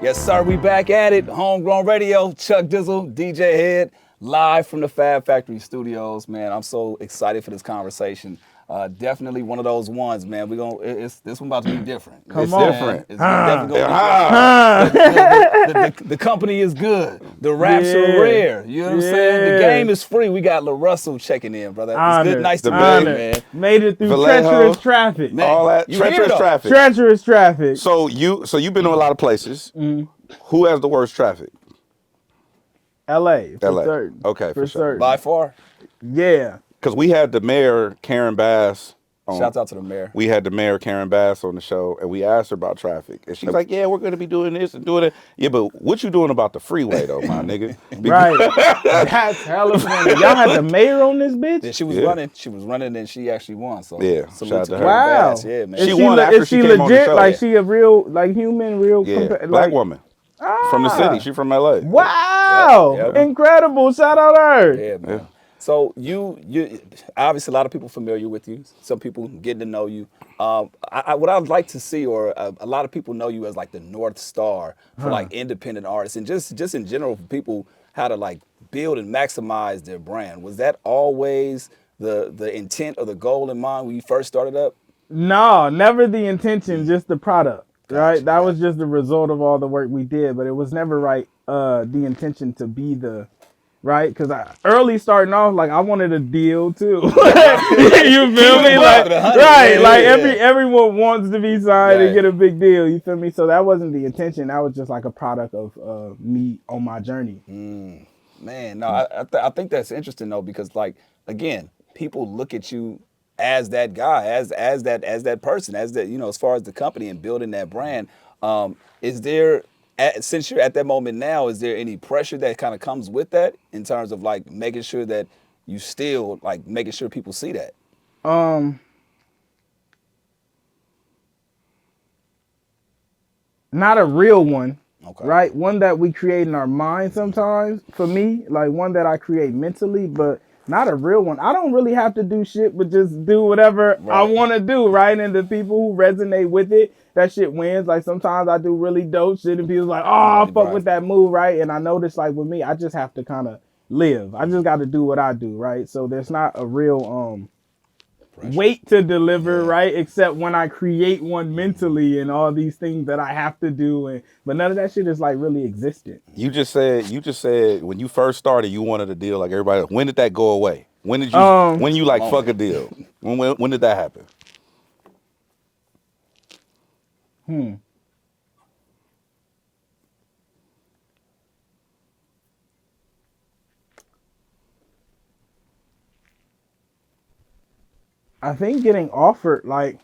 Yes, sir. We back at it. Homegrown Radio. Chuck Dizzle, DJ Head, live from the Fab Factory Studios. Man, I'm so excited for this conversation. Definitely one of those ones, man. This one about to be different. Come It's on. different. It's definitely gonna be different. The company is good. The raps are rare. You know what I'm saying? The game is free. We got LaRussell checking in, brother. It's good. Nice to meet you, man. Made it through treacherous traffic. Man, all that treacherous traffic. Treacherous traffic. So you've been to a lot of places. Who has the worst traffic? LA. LA. Certain. Okay, for sure. certain. By far. Yeah. Because we had the mayor, Karen Bass. Shouts out to the mayor. We had the mayor, Karen Bass, on the show, and we asked her about traffic. And she's like, yeah, we're going to be doing this and doing it. Yeah, but what you doing about the freeway, though, my nigga? Right. That's hella funny. Y'all had the mayor on this bitch? Yeah, she was running. She was running, and she actually won. So yeah, salute to her. Karen Wow. Bass. Yeah, man. She won after she came on the legit? show. Like, she a real, like, human, real... Black woman. From the city. She from LA. Wow. Yep. Incredible. Shout out her. Yeah, man. Yeah. So you obviously a lot of people familiar with you. Some people getting to know you. What I'd like to see, or a lot of people know you as like the North Star for like independent artists, and just in general for people how to like build and maximize their brand. Was that always the intent or the goal in mind when you first started up? No, never the intention, just the product. Right? That was just the result of all the work we did, but it was never the intention to be the right, because early starting off, like I wanted a deal too. You feel me? Like everyone wants to be signed and get a big deal. You feel me? So that wasn't the intention. That was just like a product of me on my journey. Man, no, I think that's interesting though, because like again, people look at you as that guy, as that person, as that, you know, as far as the company and building that brand. Is there, since you're at that moment now, is there any pressure that kind of comes with that in terms of like making sure that you still like making sure people see that? Not a real one. Okay. Right? One that we create in our mind sometimes, for me, like one that I create mentally, but not a real one. I don't really have to do shit, but just do whatever I want to do, right? And the people who resonate with it, that shit wins. Like sometimes I do really dope shit and people's like, oh, I fuck with that move, right? And I notice like with me, I just have to kind of live. I just got to do what I do, right? So there's not a real weight to deliver, right? Except when I create one mentally and all these things that I have to do, but none of that shit is like really existent. You just said when you first started, you wanted a deal like everybody else. When did that go away? When did you when you like fuck a deal? When did that happen? I think getting offered like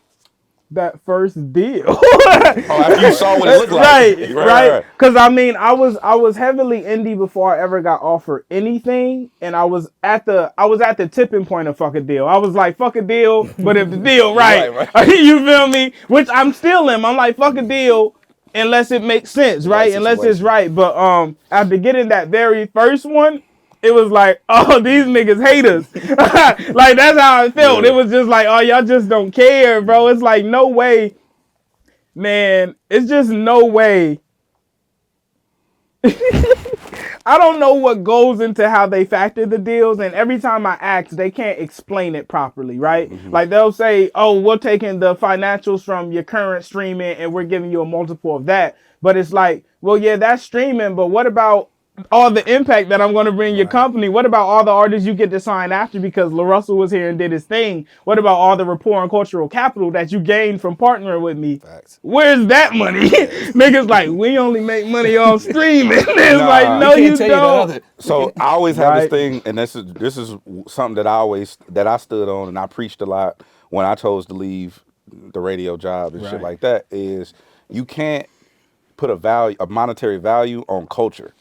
that first deal. After you saw what it looked like. Right. Because I mean, I was heavily indie before I ever got offered anything, and I was at the tipping point of fuck a deal. I was like, fuck a deal, but if the deal right. You feel me? Which I'm still in. I'm like, fuck a deal unless it makes sense, right? Unless it's right. But after getting that very first one, it was like, oh, these niggas hate us. Like, that's how I felt. It was just like, oh, y'all just don't care, bro. It's like, no way, man. It's just no way. I don't know what goes into how they factor the deals. And every time I ask, they can't explain it properly, right? Like, they'll say, oh, we're taking the financials from your current streaming and we're giving you a multiple of that. But it's like, well, yeah, that's streaming. But what about all the impact that I'm going to bring your company? What about all the artists you get to sign after because LaRussell was here and did his thing? What about all the rapport and cultural capital that you gained from partnering with me? Facts. Where's that money? Niggas like, we only make money off streaming. It's like, no, you don't. So I always have this thing, and this is something that I stood on and I preached a lot when I chose to leave the radio job and shit like that, is you can't put a monetary value on culture.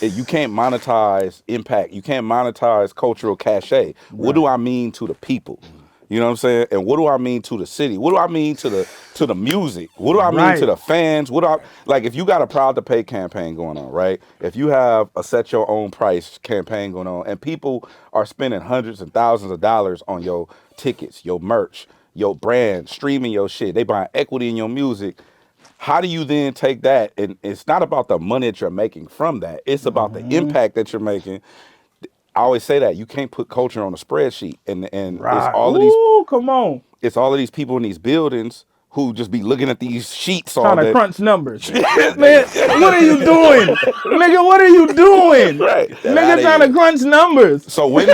You can't monetize impact. You can't monetize cultural cachet. What do I mean to the people? You know what I'm saying? And what do I mean to the city? What do I mean to the music? What do I mean to the fans? Like if you got a Proud to Pay campaign going on, right? If you have a Set Your Own Price campaign going on, and people are spending hundreds and thousands of dollars on your tickets, your merch, your brand, streaming your shit, they buying equity in your music. how do you then take that? And it's not about the money that you're making from that. It's about the impact that you're making. I always say that you can't put culture on a spreadsheet, and it's Right. all of these. Ooh, come on. It's all of these people in these buildings who just be looking at these sheets all Trying to day. crunch numbers. Man, what are you doing? Nigga, what are you doing? Right. Nigga trying to crunch numbers. So when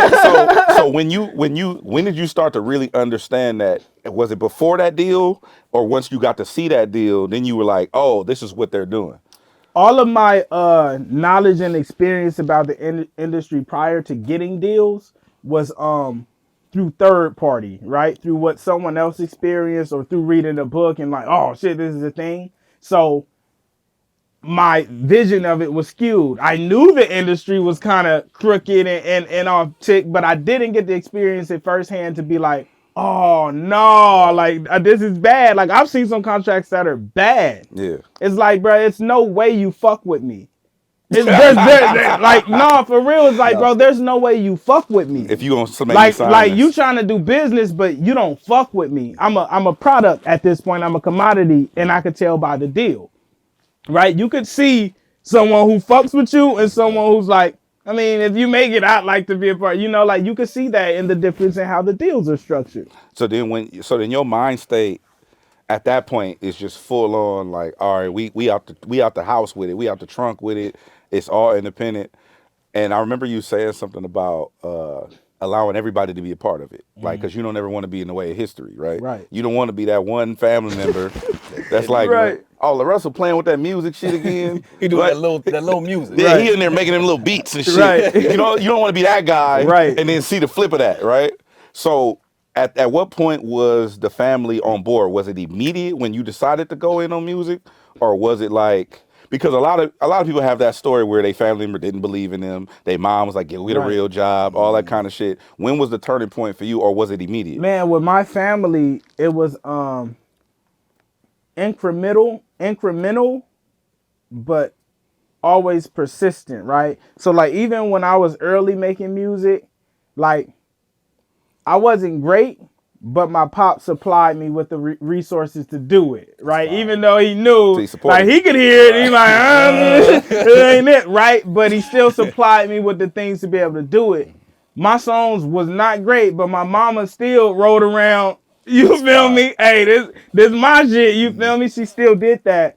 did you start to really understand that? Was it before that deal, or once you got to see that deal, then you were like, oh, this is what they're doing? All of my knowledge and experience about the industry prior to getting deals was through third party, right? Through what someone else experienced or through reading a book and like, oh shit, this is a thing. So my vision of it was skewed. I knew the industry was kind of crooked and off tick, but I didn't get to experience it firsthand to be like, oh no, like this is bad. Like I've seen some contracts that are bad. Yeah. It's like, bro, it's no way you fuck with me. It's like, no, for real. It's like, bro, there's no way you fuck with me. If you gonna make like, me sign like this. you trying to do business, but you don't fuck with me. I'm a product at this point. I'm a commodity, and I could tell by the deal, right? You could see someone who fucks with you and someone who's like, I mean, if you make it, I'd like to be a part. You know, like you could see that in the difference in how the deals are structured. So then your mind state at that point is just full on like, all right, we out the house with it, we out the trunk with it. It's all independent. And I remember you saying something about allowing everybody to be a part of it, like because you don't ever want to be in the way of history, right? Right. You don't want to be that one family member that's like, Right. oh, LaRussell playing with that music shit again. He do that little music. Yeah, Right. he in there making them little beats and shit. Right. You don't want to be that guy, Right. And then see the flip of that, right? So at what point was the family on board? Was it immediate when you decided to go in on music, or was it like? Because a lot of people have that story where their family member didn't believe in them. Their mom was like, "Get a real job," all that kind of shit. When was the turning point for you, or was it immediate? Man, with my family, it was incremental, but always persistent, right? So like even when I was early making music, like I wasn't great, but my pop supplied me with the resources to do it, right? Even though he knew, like he could hear it, he's like, it ain't it, right? But he still supplied me with the things to be able to do it. My songs was not great, but my mama still rode around. You feel me? Hey, this my shit. You feel me? She still did that,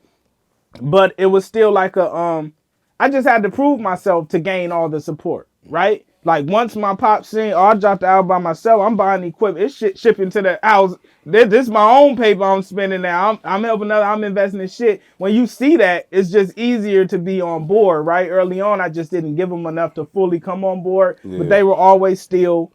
but it was still like a I just had to prove myself to gain all the support, right? Like once my pop sing, oh, I dropped the album by myself. I'm buying equipment. It's shit shipping to the house. This is my own paper I'm spending now. I'm helping others. I'm investing in shit. When you see that, it's just easier to be on board, right? Early on, I just didn't give them enough to fully come on board, but they were always still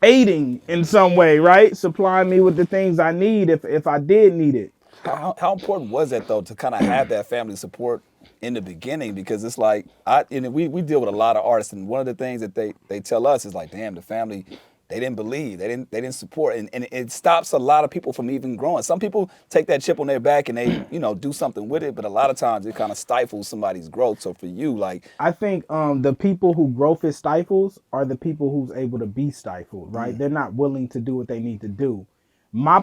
aiding in some way, right? Supplying me with the things I need if I did need it. How important was that though to kind of have that family support in the beginning? Because it's like we deal with a lot of artists, and one of the things that they tell us is like, damn, the family, they didn't believe, they didn't support, and it stops a lot of people from even growing. Some people take that chip on their back and they do something with it, but a lot of times it kind of stifles somebody's growth. So for you, like, I think the people who growth is stifles are the people who's able to be stifled, right? They're not willing to do what they need to do. My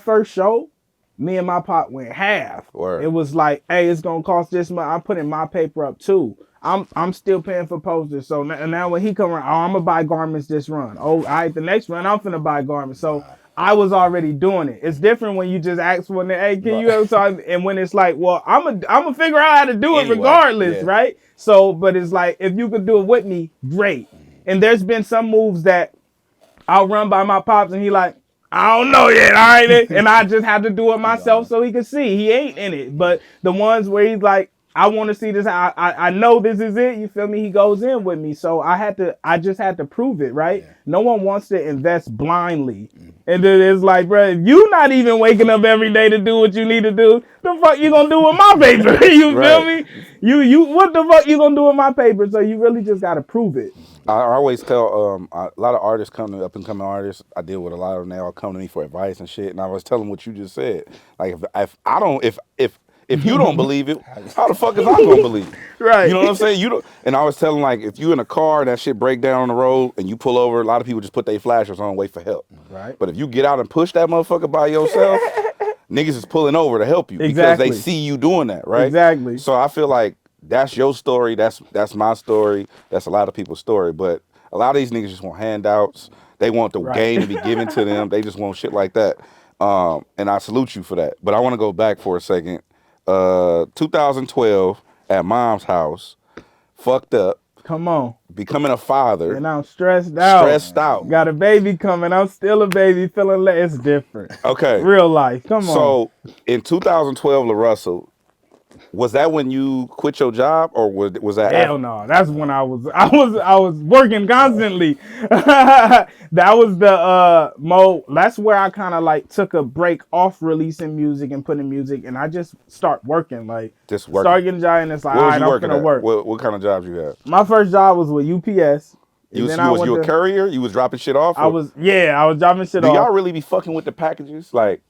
first show, me and my pop went half. Word. It was like, hey, it's gonna cost this much. I'm putting my paper up too. I'm still paying for posters. So now when he come around, oh, I'm gonna buy garments this run. Oh, all right, the next run I'm finna buy garments. So I was already doing it. It's different when you just ask for it. Hey, can you ever talk? And when it's like, well, I'm gonna figure out how to do it regardless, right? So, but it's like if you could do it with me, great. And there's been some moves that I'll run by my pops and he like, I don't know yet, all right? And I just have to do it myself so he can see. He ain't in it. But the ones where he's like, I want to see this. I know this is it. You feel me? He goes in with me. So I just had to prove it, right? Yeah. No one wants to invest blindly. And then it's like, bro, if you not even waking up every day to do what you need to do, the fuck you gonna do with my paper? You feel me? You what the fuck you gonna do with my paper? So you really just gotta prove it. I always tell a lot of artists up and coming artists. I deal with a lot of them. They all come to me for advice and shit. And I was telling them what you just said. Like if you don't believe it, how the fuck is I gonna believe it? Right. You know what I'm saying? You don't. And I was telling like if you in a car and that shit break down on the road and you pull over, a lot of people just put their flashers on and wait for help. Right. But if you get out and push that motherfucker by yourself, niggas is pulling over to help you because they see you doing that, right? Exactly. So I feel like that's your story. That's my story. That's a lot of people's story. But a lot of these niggas just want handouts. They want the game to be given to them. They just want shit like that. And I salute you for that. But I want to go back for a second. 2012 at mom's house, fucked up. Come on. Becoming a father. And I'm stressed out. Got a baby coming. I'm still a baby. Feeling like it's different. Okay. Real life. Come on. So in 2012, LaRussell, was that when you quit your job, or was that? Hell no. That's when I was working constantly. That was the mode. That's where I kind of like took a break off releasing music and putting music, and I just start working. Like just working. Start getting a job, and it's like, all right, I'm gonna work. What kind of jobs you had? My first job was with UPS. You a courier? You was dropping shit off? I was dropping shit off. Do y'all really be fucking with the packages? Like,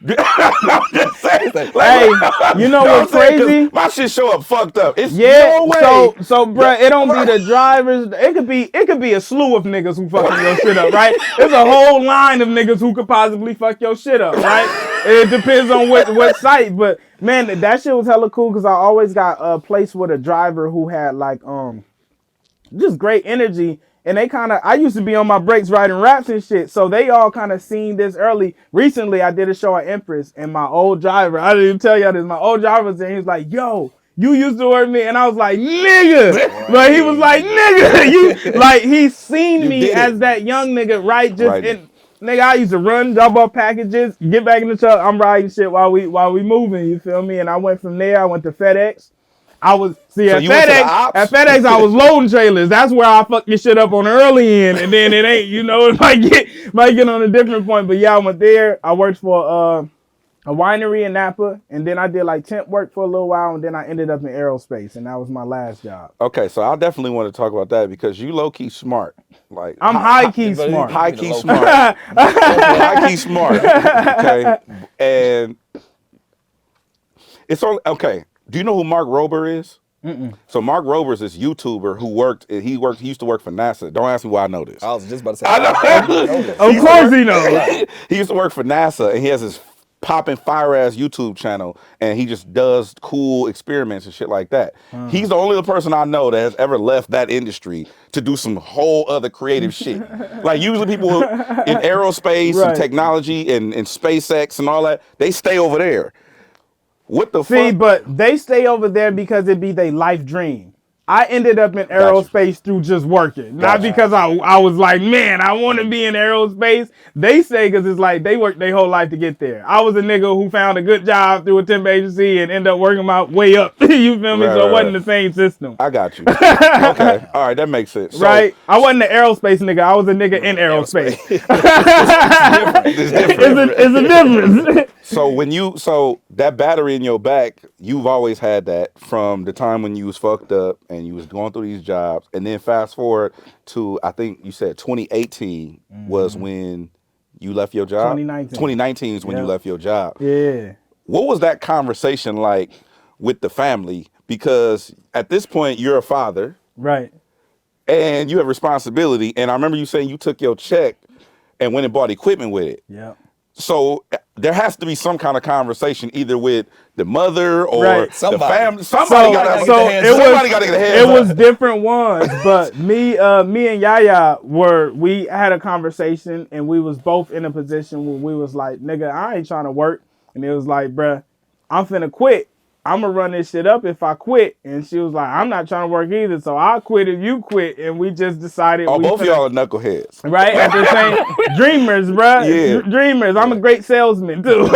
I'm just saying. Like, hey, you know what's crazy? My shit show up fucked up. It's no way. So, bruh, it don't be the drivers. It could be a slew of niggas who fucking your shit up, right? There's a whole line of niggas who could possibly fuck your shit up, right? It depends on what site, but man, that shit was hella cool because I always got a place with a driver who had like just great energy. And they I used to be on my breaks writing raps and shit. So they all kind of seen this early. Recently, I did a show at Empress, and my old driver, I didn't even tell y'all this, my old driver was there. He was like, yo, you used to work me. And I was like, nigga. But he was like, nigga. You like, he seen me as that young nigga, right? Nigga, I used to run, drop off packages, get back in the truck. I'm riding shit while we moving, you feel me? And I went from there, I went to FedEx. At FedEx, I was loading trailers. That's where I fucked this shit up on the early end, and then it ain't, it might get on a different point. But yeah, I went there. I worked for a winery in Napa, and then I did like temp work for a little while, and then I ended up in aerospace, and that was my last job. Okay, so I definitely want to talk about that because you low key smart. Like I'm high key smart. High key smart. High key smart. Okay, and it's only okay. Do you know who Mark Rober is? Mm-mm. So Mark Rober is this YouTuber who he used to work for NASA. Don't ask me why I know this. I was just about to say. I know. Of course he knows. He used to work for NASA, and he has this popping fire ass YouTube channel, and he just does cool experiments and shit like that. He's the only person I know that has ever left that industry to do some whole other creative shit. Like usually people in aerospace and technology and SpaceX and all that, they stay over there. What the fuck? See, but they stay over there because it be their life dream. I ended up in aerospace through just working. Not because I was like, man, I want to be in aerospace. They say because it's like they worked their whole life to get there. I was a nigga who found a good job through a temp agency and ended up working my way up. You feel me? So it wasn't the same system. I got you. Okay. All right. That makes sense. So, right? I wasn't an aerospace nigga. I was a nigga in aerospace. It's a difference. So that battery in your back, you've always had that from the time when you was fucked up and you was going through these jobs, and then fast forward to I think you said 2018 was when you left your job. 2019 is when you left your job. Yeah. What was that conversation like with the family? Because at this point you're a father, right? And you have responsibility. And I remember you saying you took your check and went and bought equipment with it. Yeah. So there has to be some kind of conversation either with the mother or the family. Somebody got to get the hands. It was different ones, but me and Yaya we had a conversation, and we was both in a position where we was like, nigga, I ain't trying to work. And it was like, bruh, I'm finna quit. I'm gonna run this shit up if I quit. And she was like, I'm not trying to work either, so I'll quit if you quit. And we just decided. Both of y'all are knuckleheads. Right? At the same dreamers, bruh. Yeah. Dreamers. I'm a great salesman too.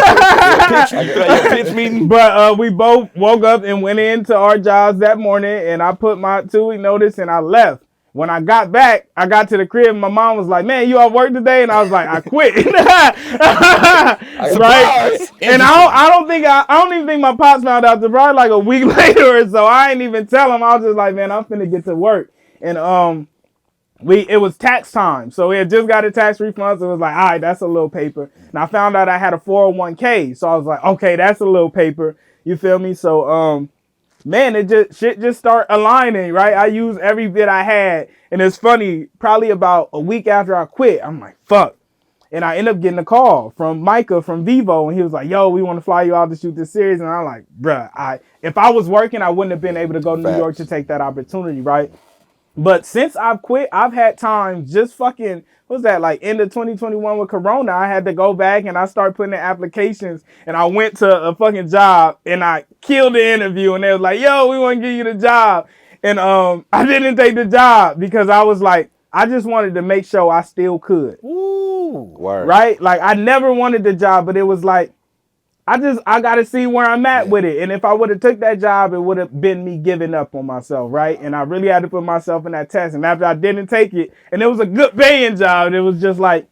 Pitch meeting. But we both woke up and went into our jobs that morning, and I put my 2-week notice and I left. When I got back, I got to the crib, and my mom was like, man, you off work today? And I was like, I quit. Right? And I don't even think my pops found out till probably like a week later or so. I ain't even tell him. I was just like, man, I'm finna get to work. And it was tax time. So we had just got a tax refund. So it was like, all right, that's a little paper. And I found out I had a 401k. So I was like, okay, that's a little paper. You feel me? So man, shit just start aligning, right? I used every bit I had. And it's funny, probably about a week after I quit, I'm like, fuck. And I ended up getting a call from Micah from Vivo, and he was like, "Yo, we want to fly you out to shoot this series." And I'm like, "Bruh, if I was working, I wouldn't have been able to go to New York to take that opportunity, right?" But since I've quit, I've had time just fucking, what was that, like end of 2021 with Corona, I had to go back and I started putting in applications, and I went to a fucking job and I killed the interview, and they was like, "Yo, we want to give you the job." And I didn't take the job because I was like, I just wanted to make sure I still could. Ooh. Word. Right? Like I never wanted the job, but it was like, I gotta see where I'm at with it. And if I would have took that job, it would have been me giving up on myself, right? And I really had to put myself in that test. And after I didn't take it, and it was a good paying job, it was just like,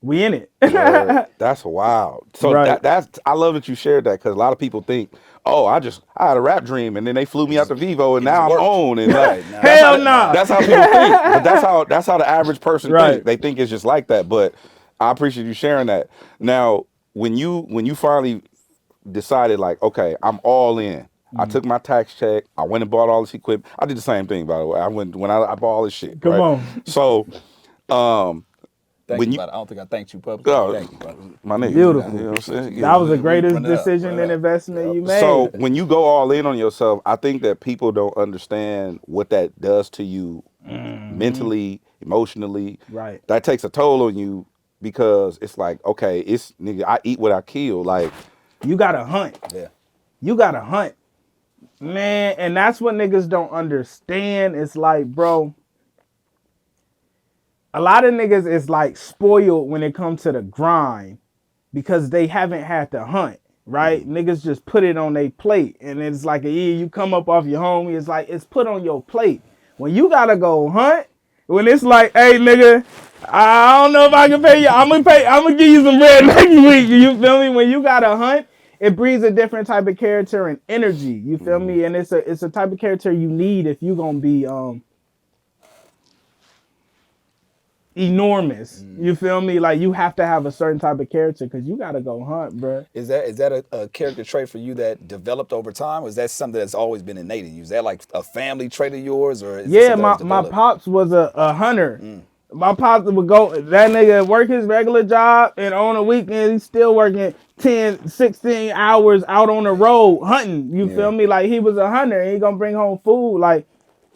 we in it. Word. That's wild. So Right. that's I love that you shared that, because a lot of people think, oh, I had a rap dream and then they flew me out to Vivo and now I'm on. And like, Hell no. That's how people think. But that's how the average person Right. thinks. They think it's just like that. But I appreciate you sharing that. Now, when you finally decided, like, okay, I'm all in. I took my tax check. I went and bought all this equipment. I did the same thing, by the way. I bought all this shit. Come right? on. So, Thank you, brother. I don't think I thanked you publicly. Thank you, brother. My nigga. Beautiful. You know what I'm saying? That was the Run greatest it up, decision and investment you made. So when you go all in on yourself, I think that people don't understand what that does to you mentally, emotionally. Right. That takes a toll on you, because it's like, okay, it's nigga, I eat what I kill. Like, You gotta hunt. Yeah. You gotta hunt. Man, and that's what niggas don't understand. It's like, bro, a lot of niggas is like spoiled when it comes to the grind because they haven't had to hunt, right? Niggas just put it on their plate, and it's like you come up off your homie, it's like it's put on your plate. When you gotta go hunt, when it's like, hey nigga, I don't know if I can pay you. I'm gonna give you some bread next week. You feel me? When you gotta hunt, it breeds a different type of character and energy. You feel me? And it's a type of character you need if you gonna be enormous. You feel me? Like you have to have a certain type of character because you gotta go hunt, bro. Is that a character trait for you that developed over time, or is that something that's always been innate in you? Is that like a family trait of yours, or is it something that was my developed? pops was a hunter. My pops would go, that nigga work his regular job, and on the weekend he's still working 10, 16 hours out on the road hunting. You feel me? Like he was a hunter and he gonna bring home food. Like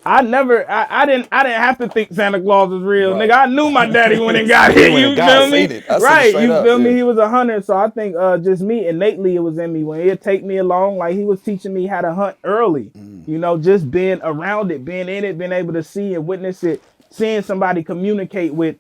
I didn't have to think Santa Claus was real. Right. Nigga, I knew my daddy when it got here. You feel me? I seen it Right, straight you up, feel me? yeah. He was a hunter. So I think just me, innately it was in me. When he'd take me along, like he was teaching me how to hunt early. You know, just being around it, being in it, being able to see and witness it, seeing somebody communicate with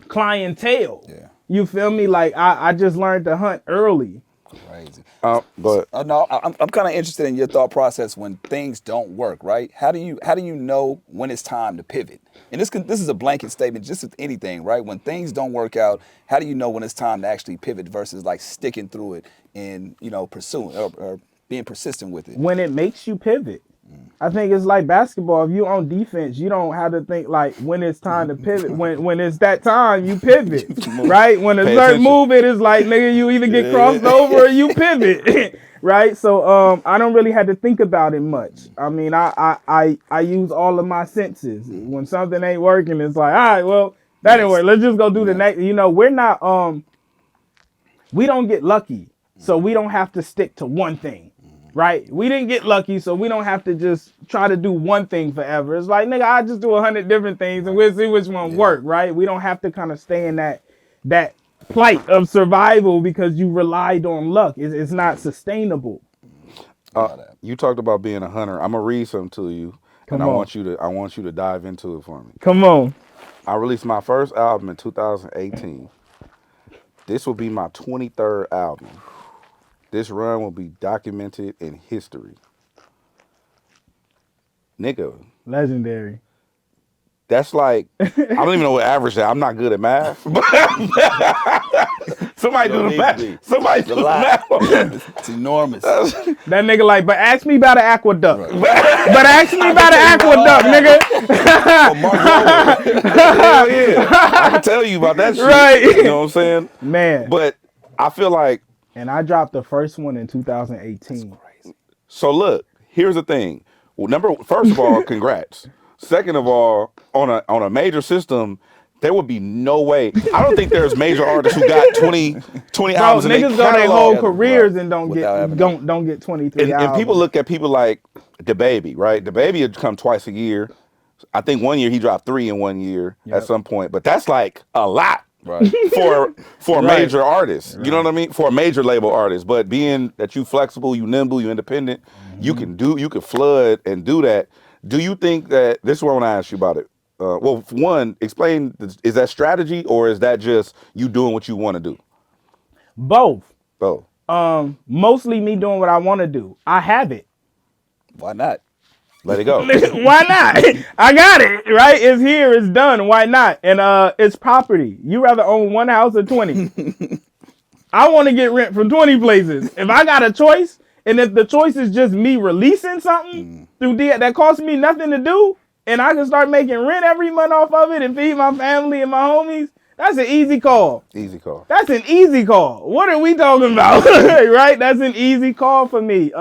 clientele. Yeah. You feel me? Like I just learned to hunt early. Crazy. but No, I'm kind of interested in your thought process when things don't work, right? How do you know when it's time to pivot? And this is a blanket statement, just with anything, right? When things don't work out, how do you know when it's time to actually pivot versus like sticking through it and pursuing or being persistent with it? When it makes you pivot. I think it's like basketball. If you on defense, you don't have to think like when it's time to pivot. When it's that time, you pivot, right? When a Pay certain attention. move it is like, nigga, you either get crossed over or you pivot, right? So I don't really have to think about it much. I mean, I use all of my senses. When something ain't working, it's like, all right, well, that didn't work. Let's just go do the next. We're not we don't get lucky, so we don't have to stick to one thing. Right? We didn't get lucky, so we don't have to just try to do one thing forever. It's like, nigga, I just do 100 different things and we'll see which one work, right? We don't have to kind of stay in that plight of survival because you relied on luck. It's not sustainable. you talked about being a hunter. I'm gonna read something to you, Come and on. I want you to dive into it for me. Come on. I released my first album in 2018. This will be my 23rd album. This run will be documented in history. Nigga, Legendary. that's like, I don't even know what average is. I'm not good at math. Somebody do the math. Somebody do the math. It's enormous. That nigga like, but ask me about an aqueduct. Right. But ask me about an aqueduct, nigga. Hell yeah. I can tell you about that shit. Right. You know what I'm saying? Man. But I feel like, and I dropped the first one in 2018. so look, here's the thing. Well, first of all, congrats. Second of all, on a major system, There would be no way. I don't think there's major artists who got 20 Bro, albums in their niggas go their catalog. whole careers and Without having don't get 23 albums. And people look at people like the Baby, right? The Baby would come twice a year. I think one year he dropped 3 in 1 year at some point, but that's like a lot. Right. For a major artist, you know what I mean? For a major label artist, but being that you flexible, you nimble, you independent, you can flood and do that. Do you think that, this is what I want to ask you about it. Well, one, explain, is that strategy or is that just you doing what you want to do? Both. Both. Mostly me doing what I want to do. I have it. Why not? Let it go. Why not? I got it, right? It's here, it's done. Why not? And it's property. You rather own one house or 20? I want to get rent from 20 places. If I got a choice, and if the choice is just me releasing something through that costs me nothing to do, and I can start making rent every month off of it and feed my family and my homies, that's an easy call. Easy call. That's an easy call. What are we talking about? Right? That's an easy call for me.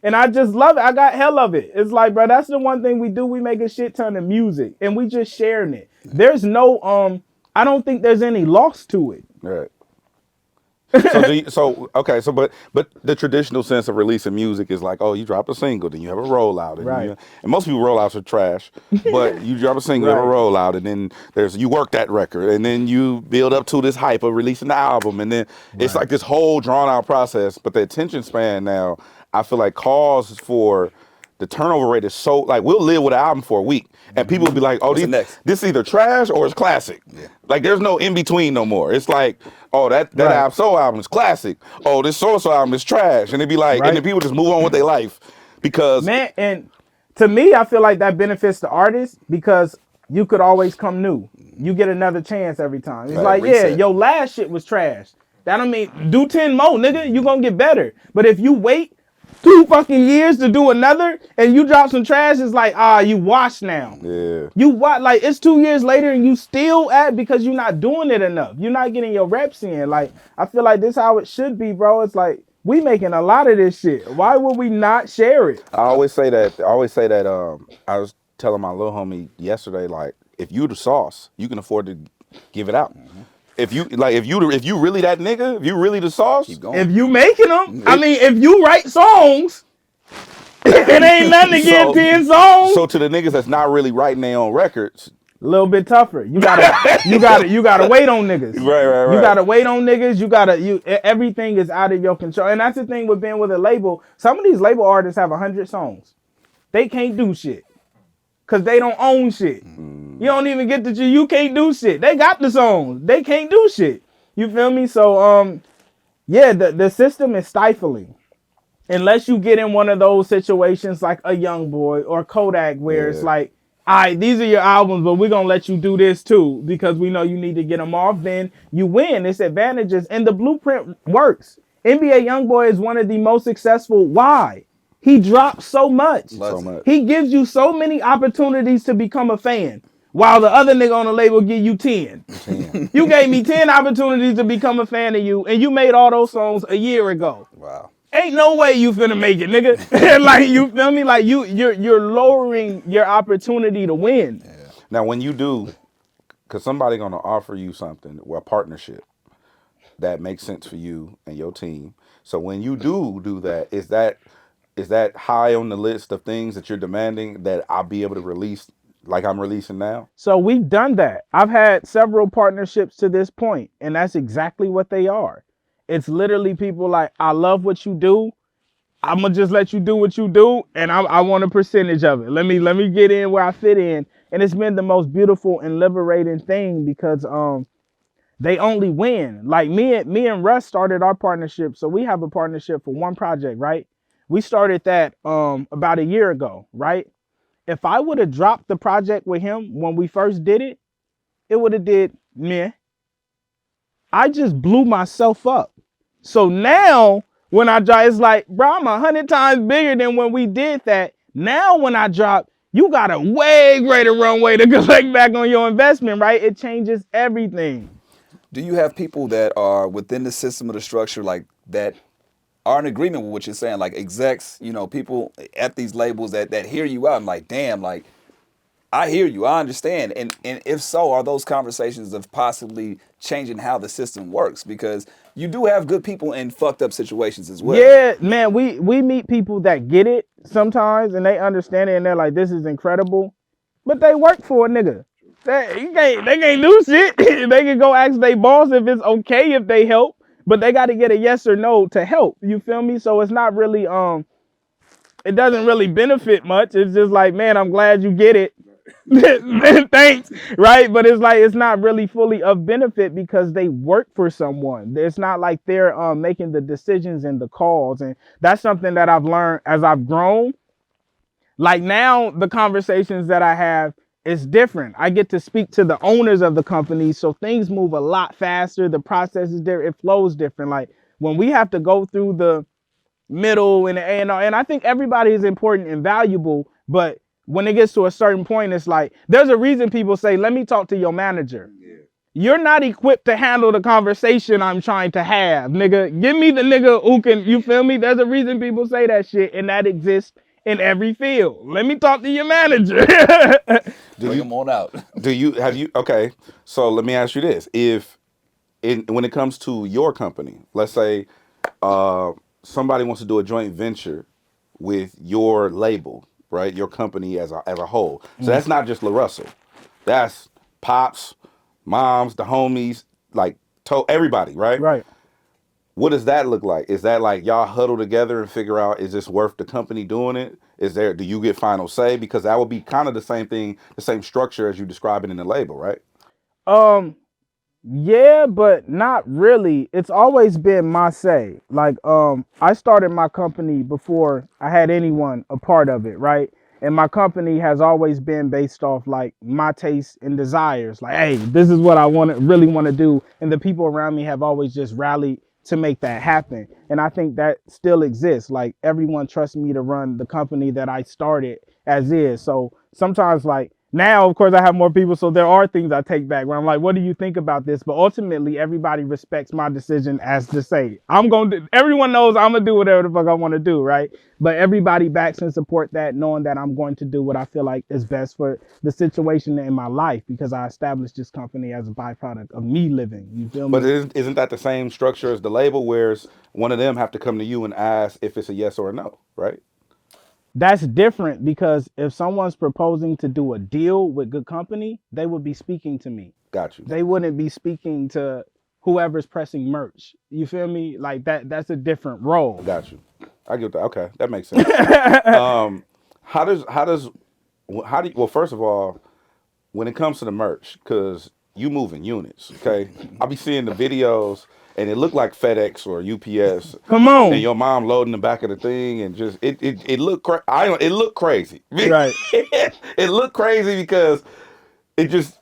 And I just love it. I got hell of it. It's like, bro, that's the one thing we do. We make a shit ton of music and we just sharing it. There's no, I don't think there's any loss to it. Right. But the traditional sense of releasing music is like, oh, you drop a single, then you have a rollout, and, right. And most people rollouts are trash. But you drop a single, you have a rollout, and then you work that record, and then you build up to this hype of releasing the album, and then it's like this whole drawn out process. But the attention span now, I feel like calls for the turnover rate is so, like, we'll live with an album for a week and people will be like, oh, this is either trash or it's classic. Yeah. Like, there's no in between no more. It's like, oh, that album is classic. Oh, this so-and-so album is trash. And it'd be like, and then people just move on with their life because. Man, and to me, I feel like that benefits the artist because you could always come new. You get another chance every time. It's like, reset. Yeah, your last shit was trash. That don't mean do 10 more, nigga. You gonna get better. But if you wait 2 fucking years to do another and you drop some trash, it's like, you washed now. Yeah. You what? Like, it's 2 years later and you still at because you're not doing it enough. You're not getting your reps in. Like, I feel like this is how it should be, bro. It's like, we making a lot of this shit. Why would we not share it? I always say that, I was telling my little homie yesterday, like, if you the sauce, you can afford to give it out. Mm-hmm. If you really that nigga, if you really the sauce, keep going. If you making them, I mean, if you write songs, it ain't nothing to get 10 songs. So to the niggas that's not really writing their own records, a little bit tougher. You gotta wait on niggas. Right. You gotta wait on niggas. Everything is out of your control, and that's the thing with being with a label. Some of these label artists have 100 songs. They can't do shit. Cause they don't own shit. You don't even get you can't do shit. They got the songs. They can't do shit. You feel me? So yeah, the system is stifling. Unless you get in one of those situations like a Young Boy or Kodak where it's like, all right, these are your albums, but we're gonna let you do this too because we know you need to get them off. Then you win. It's advantages and the blueprint works. NBA YoungBoy is one of the most successful. Why? He drops so much. He gives you so many opportunities to become a fan. While the other nigga on the label give you 10. You gave me 10 opportunities to become a fan of you, and you made all those songs a year ago. Wow. Ain't no way you finna make it, nigga. Like, you feel me? Like, you're lowering your opportunity to win. Yeah. Now, when you do, because somebody gonna offer you something, a partnership that makes sense for you and your team. So when you do that, is that high on the list of things that you're demanding that I'll be able to release like I'm releasing now? So we've done that. I've had several partnerships to this point, and that's exactly what they are. It's literally people like, I love what you do. I'm going to just let you do what you do, and I want a percentage of it. Let me get in where I fit in. And it's been the most beautiful and liberating thing because they only win. Like me and Russ started our partnership, so we have a partnership for one project, right? We started that about a year ago, right? If I would have dropped the project with him when we first did it, it would have did meh. I just blew myself up. So now when I drop, it's like, bro, I'm 100 times bigger than when we did that. Now when I drop, you got a way greater runway to collect back on your investment, right? It changes everything. Do you have people that are within the system of the structure like that are in agreement with what you're saying, like execs, people at these labels that hear you out and like, damn, like I hear you. I understand. And if so, are those conversations of possibly changing how the system works? Because you do have good people in fucked up situations as well. Yeah, man, we meet people that get it sometimes and they understand it and they're like, this is incredible. But they work for a nigga. They can't do shit. They can go ask their boss if it's okay if they help, but they got to get a yes or no to help. You feel me? So it's not really it doesn't really benefit much. It's just like, man, I'm glad you get it. Thanks, right? But it's like it's not really fully of benefit because they work for someone. It's not like they're making the decisions and the calls, and that's something that I've learned as I've grown. Like now, the conversations that I have is different. I get to speak to the owners of the company, so things move a lot faster. The process is there; it flows different. Like when we have to go through the middle and and I think everybody is important and valuable, but when it gets to a certain point, it's like there's a reason people say, "Let me talk to your manager." Yeah. You're not equipped to handle the conversation I'm trying to have, nigga. Give me the nigga who can. You feel me? There's a reason people say that shit, and that exists in every field. Let me talk to your manager. Bring them on out. Okay, so let me ask you this. When it comes to your company, let's say somebody wants to do a joint venture with your label, right? Your company as a whole. So that's not just LaRussell. That's pops, moms, the homies, like everybody, right? Right. What does that look like? Is that like y'all huddle together and figure out, is this worth the company doing it? Do you get final say? Because that would be kind of the same thing, the same structure as you describe it in the label, right? Yeah, but not really. It's always been my say. Like, I started my company before I had anyone a part of it, right? And my company has always been based off like my tastes and desires. Like, hey, this is what I really want to do. And the people around me have always just rallied to make that happen. And I think that still exists. Like everyone trusts me to run the company that I started as is. So sometimes like now, of course, I have more people, so there are things I take back where I'm like, what do you think about this? But ultimately, everybody respects my decision as to say, everyone knows I'm going to do whatever the fuck I want to do, right? But everybody backs and support that, knowing that I'm going to do what I feel like is best for the situation in my life because I established this company as a byproduct of me living. You feel me? But isn't that the same structure as the label, where one of them have to come to you and ask if it's a yes or a no, right? That's different because if someone's proposing to do a deal with good company, they would be speaking to me. Got you. They wouldn't be speaking to whoever's pressing merch. You feel me? Like that's a different role. Got you. I get that. Okay, that makes sense. How do you, well, first of all, when it comes to the merch, because you move in units, okay? I be seeing the videos and it looked like FedEx or UPS. Come on. And your mom loading the back of the thing and just it looked it looked crazy. Right. It looked crazy because it's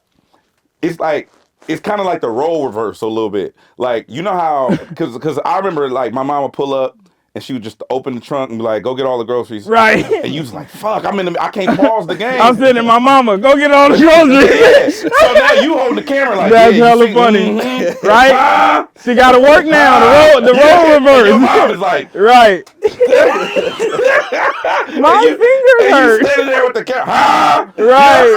like it's kind of like the role reverse a little bit. Like, you know how, because I remember like my mom would pull up and she would just open the trunk and be like, go get all the groceries. Right. And you was like, fuck, I can't pause the game. I'm sitting my mama, go get all the groceries. Yes. So now you holding the camera like, that's yeah, hella funny. Right? She got to work now. The role reverse. Your mom is like, right. My fingers hurt. You standing there with the camera. Right.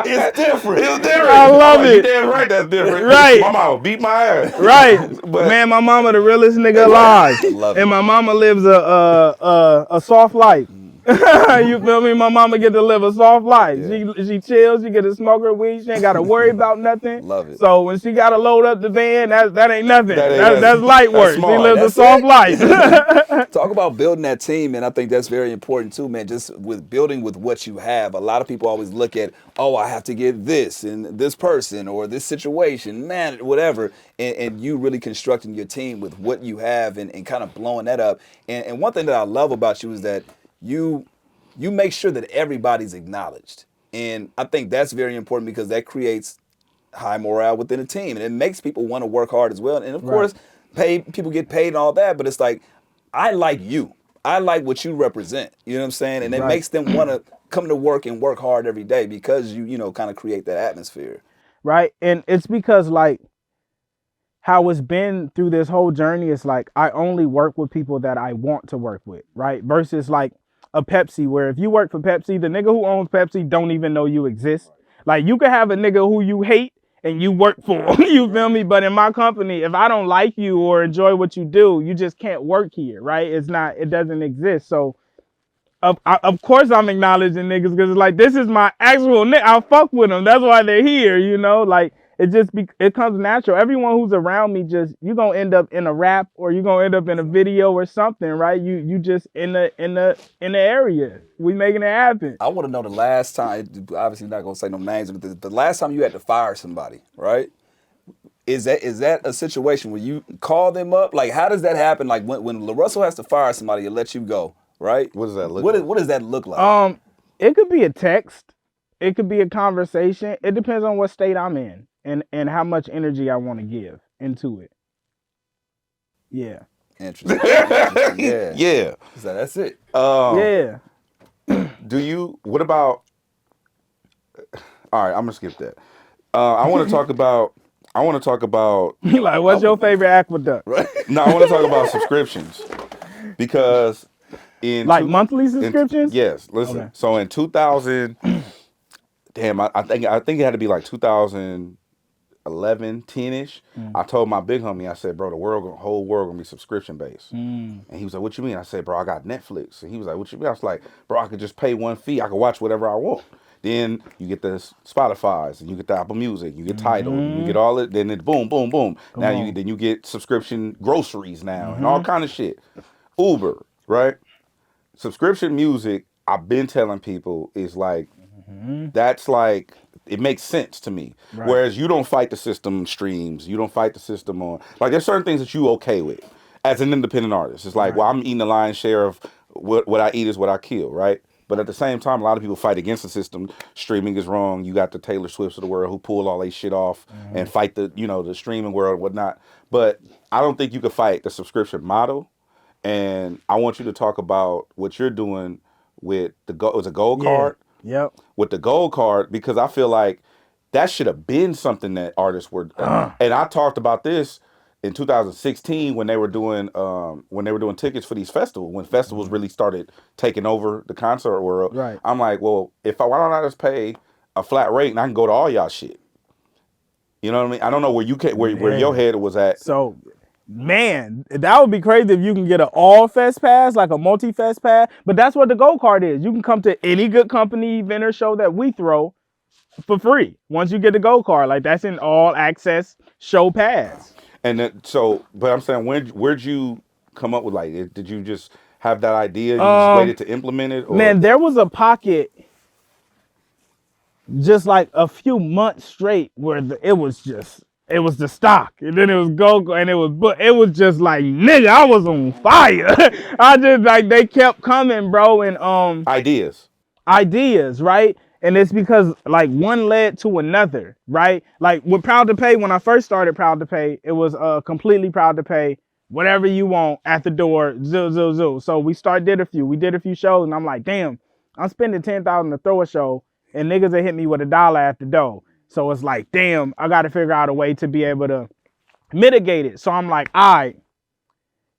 It's different. It's different. I love it. You damn right that's different. Right. My mama beat my ass. Right. But man, my mama the realest nigga alive. And my mama lives a soft life. You feel me? My mama get to live a soft life. Yeah. She chills. She get to smoke her weed. She ain't got to worry about nothing. Love it. So when she got to load up the van, that ain't nothing. That's light work. She lives a soft life. Talk about building that team, and I think that's very important too, man. Just with building with what you have. A lot of people always look at, oh, I have to get this and this person or this situation, man, whatever. And you really constructing your team with what you have and kind of blowing that up. And one thing that I love about you is that you make sure that everybody's acknowledged. And I think that's very important because that creates high morale within a team. And it makes people want to work hard as well. And of course, people get paid and all that, but it's like, I like you. I like what you represent. You know what I'm saying? And it makes them want to come to work and work hard every day because you know, kind of create that atmosphere. Right. And it's because like how it's been through this whole journey, it's like I only work with people that I want to work with, right? Versus like a Pepsi, where if you work for Pepsi, the nigga who owns Pepsi don't even know you exist. Like you could have a nigga who you hate and you work for him, you feel me? But in my company, if I don't like you or enjoy what you do, you just can't work here, right? It doesn't exist. So of course I'm acknowledging niggas because it's like, this is my actual nigga. I fuck with them. That's why they're here, you know? Like, it comes natural. Everyone who's around me, you gonna end up in a rap or you gonna end up in a video or something, right? You just in the area. We making it happen. I want to know the last time. Obviously, not gonna say no names, but the last time you had to fire somebody, right? Is that a situation where you call them up? Like, how does that happen? Like when LaRussell has to fire somebody and let you go, right? What does that look like? What does that look like? It could be a text. It could be a conversation. It depends on what state I'm in and how much energy I want to give into it. Yeah. Interesting. Yeah. Yeah. So that's it. Yeah. What about, all right, I'm gonna skip that. I want to talk about Like, what's your favorite aqueduct? Right. no, I want to talk about subscriptions because Like monthly subscriptions? Yes, listen. Okay. So in 2000, damn, I think it had to be like 2011, 10ish. I told my big homie, I said, bro, whole world gonna be subscription based. And he was like, what you mean? I said, bro, I got Netflix. And he was like, what you mean? I was like, bro, I could just pay one fee. I could watch whatever I want. Then you get the Spotify's, and you get the Apple Music, you get Tidal, you get all it. Then it boom, boom, boom. Then you get subscription groceries now and all kind of shit. Uber, right? Subscription music, I've been telling people, is like, that's like, it makes sense to me. Right. Whereas you don't fight the system streams, you don't fight the system on, like, there's certain things that you okay with as an independent artist. It's like, well, I'm eating the lion's share of what I eat is what I kill, right? But at the same time, a lot of people fight against the system. Streaming is wrong. You got the Taylor Swifts of the world who pull all their shit off and fight the streaming world and whatnot. But I don't think you could fight the subscription model. And I want you to talk about what you're doing with it was a gold card? Yep. With the gold card, because I feel like that should have been something that artists were. And I talked about this in 2016 when they were doing tickets for these festivals, when festivals really started taking over the concert world. Right. I'm like, well, why don't I just pay a flat rate and I can go to all y'all shit? You know what I mean? I don't know where where your head was at. So, man, that would be crazy if you can get an all fest pass, like a multi-fest pass. But that's what the gold card is. You can come to any good company event or show that we throw for free once you get the gold card. Like, that's an all access show pass. And but I'm saying, where'd you come up with, like, did you just have that idea? You just waited to implement it? Or? Man, there was a pocket just like a few months straight where it was the stock, and then it was gold, and it was just like, nigga, I was on fire. I just, like, they kept coming, bro, and ideas, right? And it's because, like, one led to another, right? Like with Proud to Pay, when I first started Proud to Pay, it was completely Proud to Pay, whatever you want at the door, zoo. So we did a few shows, and I'm like, damn, I'm spending $10,000 to throw a show, and niggas that hit me with $1 at the door. So it's like, damn, I got to figure out a way to be able to mitigate it. So I'm like, all right,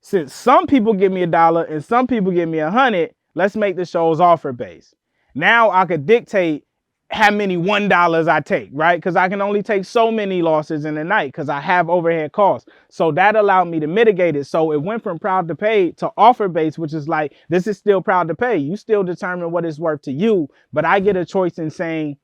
since some people give me $1 and some people give me 100, let's make the shows offer based. Now I could dictate how many $1 I take, right? Because I can only take so many losses in a night because I have overhead costs. So that allowed me to mitigate it. So it went from Proud to Pay to offer based, which is like, this is still Proud to Pay. You still determine what it's worth to you, but I get a choice in saying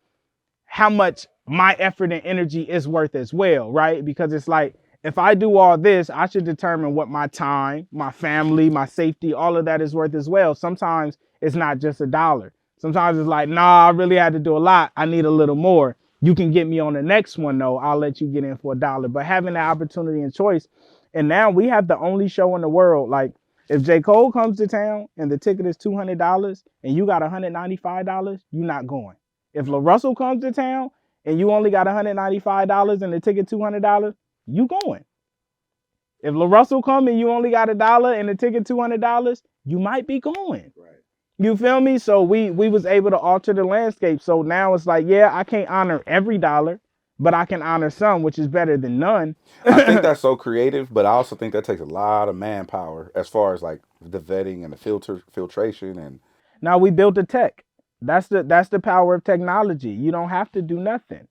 how much my effort and energy is worth as well, right? Because it's like, if I do all this, I should determine what my time, my family, my safety, all of that is worth as well. Sometimes it's not just $1. Sometimes it's like, nah, I really had to do a lot. I need a little more. You can get me on the next one, though. I'll let you get in for $1. But having that opportunity and choice, and now we have the only show in the world. Like, if J. Cole comes to town and the ticket is $200 and you got $195, you're not going. If LaRussell comes to town and you only got $195 and the ticket $200, you going. If LaRussell come and you only got $1 and the ticket $200, you might be going. Right. You feel me? So we was able to alter the landscape. So now it's like, yeah, I can't honor every dollar, but I can honor some, which is better than none. I think that's so creative, but I also think that takes a lot of manpower as far as like the vetting and the filtration and. Now we built the tech. That's the power of technology. You don't have to do nothing.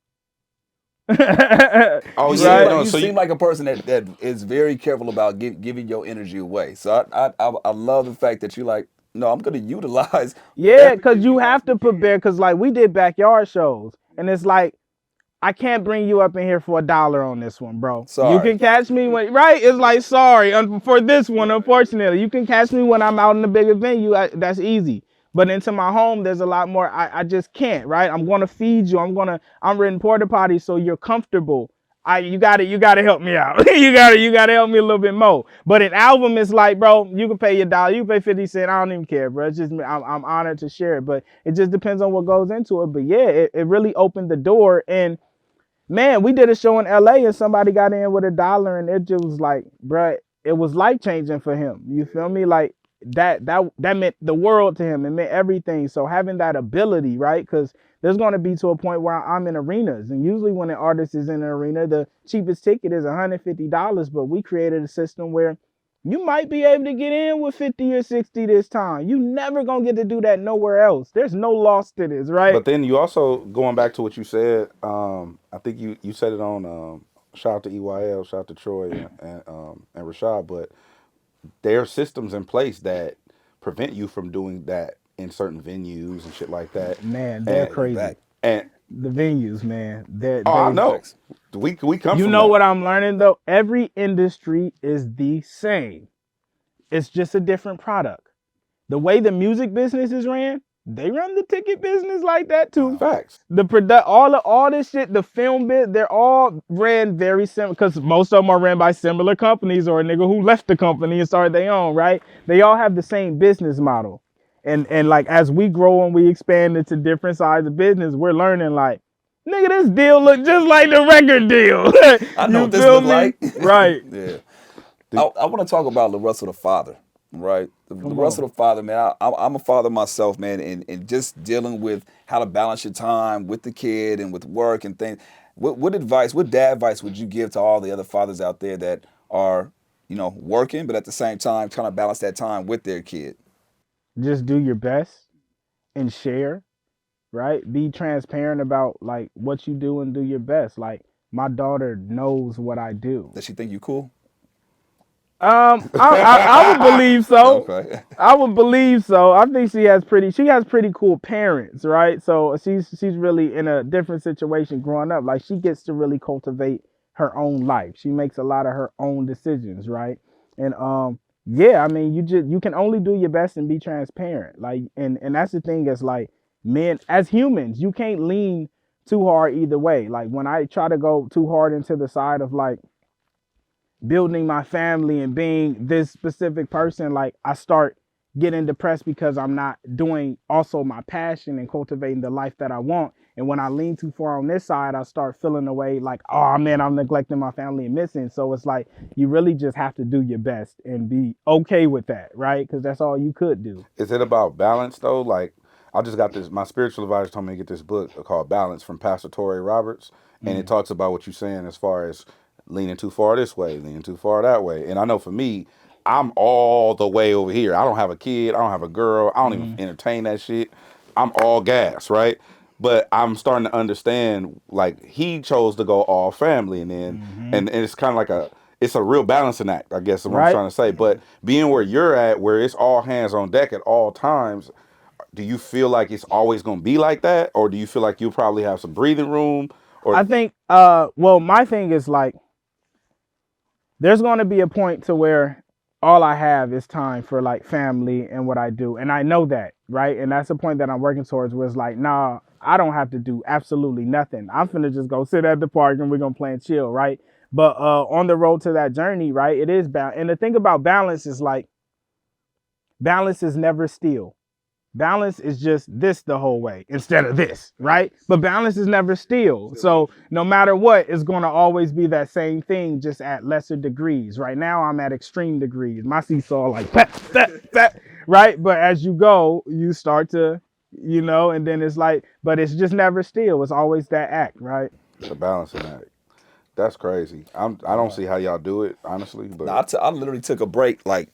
Oh You seem yeah, Right? like no. you So you seem like a person that is very careful about giving your energy away. So I love the fact that you're like, no, I'm gonna utilize Yeah, everything because you you have possibly to can. prepare. Because like we did backyard shows, and it's like I can't bring you up in here for $1 on this one, bro. You Sorry. can catch me when right. It's like sorry for this one. Unfortunately, you can catch me when I'm out in the bigger venue. That's easy. But into my home, there's a lot more. I just can't. Right. I'm gonna feed you. I'm renting porta potties so you're comfortable. You gotta help me out. you gotta help me a little bit more. But an album is like, bro, you can pay your $1, you can pay 50 cents. I don't even care, bro. It's just I'm honored to share it. But it just depends on what goes into it. But yeah, it really opened the door. And man, we did a show in LA and somebody got in with $1 and it just was like, bruh, it was life changing for him. You feel me? Like that meant the world to him. It meant everything. So having that ability, right? Because there's going to be to a point where I'm in arenas, and usually when an artist is in an arena, the cheapest ticket is $150. But we created a system where you might be able to get in with 50 or 60 this time. You never gonna get to do that nowhere else. There's no loss to this, right? But then you also going back to what you said. I think you said it on. Shout out to EYL, shout out to Troy and Rashad. But there are systems in place that prevent you from doing that in certain venues and shit like that. Man, they're And You crazy. back. and The venues, man. They oh, I they know. Facts. We come you from know that. what I'm learning though? Every industry is the same. It's just a different product. The way the music business is ran, they run the ticket business like that too. Wow. Facts. The all this shit, the film bit, they're all ran very similar because most of them are ran by similar companies or a nigga who left the company and started their own, right? They all have the same business model. And like as we grow and we expand into different sides of business, we're learning like, nigga, this deal look just like the record deal. I know You what this feel look me? like. Right. Yeah. Do- I want to talk about LaRussell the father, right? Come LaRussell on. the father, man. I'm a father myself, man, and just dealing with how to balance your time with the kid and with work and things. What advice, what dad advice would you give to all the other fathers out there that are, working, but at the same time trying to balance that time with their kid? Just do your best and share, right? Be transparent about like what you do and do your best. Like my daughter knows what I do. Does she think you cool? I would believe so. Okay. I would believe so. I think she has pretty cool parents, right? So she's really in a different situation growing up. Like she gets to really cultivate her own life. She makes a lot of her own decisions, right? And yeah, I mean you can only do your best and be transparent. Like and that's the thing is like men as humans, you can't lean too hard either way. Like when I try to go too hard into the side of like building my family and being this specific person, like I start getting depressed because I'm not doing also my passion and cultivating the life that I want. And when I lean too far on this side, I start feeling away like, oh man, I'm neglecting my family and missing. So it's like you really just have to do your best and be okay with that, right? Because that's all you could do. Is it about balance though? Like I just got this. My spiritual advisor told me to get this book called Balance from Pastor Torrey Roberts, and it Mm. talks about what you're saying as far as leaning too far this way, leaning too far that way. And I know for me, I'm all the way over here. I don't have a kid. I don't have a girl. I don't even Mm. entertain that shit. I'm all gas, right? But I'm starting to understand. Like he chose to go all family, and then Mm-hmm. and it's kind of like it's a real balancing act, I guess is what I'm Right? trying to say. But being where you're at, where it's all hands on deck at all times, do you feel like it's always going to be like that, or do you feel like you'll probably have some breathing room? Or I think well my thing is like there's going to be a point to where all I have is time for like family and what I do. And I know that, right? And that's the point that I'm working towards where it's like, nah, I don't have to do absolutely nothing. I'm finna just go sit at the park and we're going to play and chill, right? But on the road to that journey, right, it is balance. And the thing about balance is like, balance is never still. Balance is just this the whole way instead of this, right? But balance is never still. So no matter what, it's going to always be that same thing, just at lesser degrees. Right now, I'm at extreme degrees. My seesaw like that, right? But as you go, you start to, and then it's like, but it's just never still. It's always that act, right? it's a balancing act. That's crazy. I don't see how y'all do it honestly, No, but I literally took a break like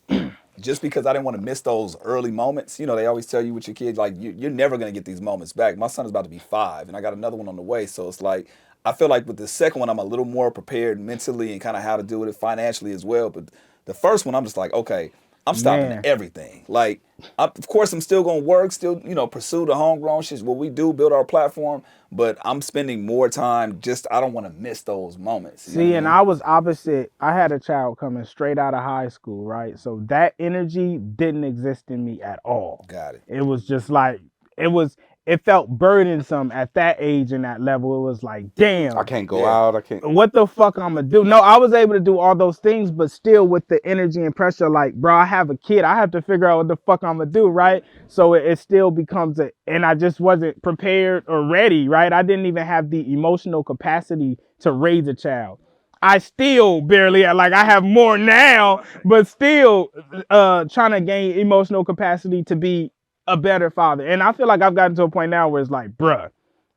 just because I didn't want to miss those early moments. You know, they always tell you with your kids, like, you're never going to get these moments back. My son is about to be 5, and I got another one on the way. So it's like, I feel like with the second one, I'm a little more prepared mentally and kind of how to do it financially as well. But the first one, I'm just like, okay, I'm stopping Man. everything. Like, of course, I'm still going to work, still, you know, pursue the homegrown shit, what we do, build our platform. But I'm spending more time I don't want to miss those moments. You know See, what I and mean? I was opposite. I had a child coming straight out of high school, right? So that energy didn't exist in me at all. Got it. It was just like, it was, it felt burdensome at that age and that level. It was like, I damn, can't go Yeah. out. I can't. what the fuck I'm gonna do? No, I was able to do all those things, but still with the energy and pressure, like, bro, I have a kid. I have to figure out what the fuck I'm gonna do, right? So it still becomes and I just wasn't prepared or ready, right? I didn't even have the emotional capacity to raise a child. I still barely, like, I have more now, but still trying to gain emotional capacity to be a better father. And I feel like I've gotten to a point now where it's like, bruh,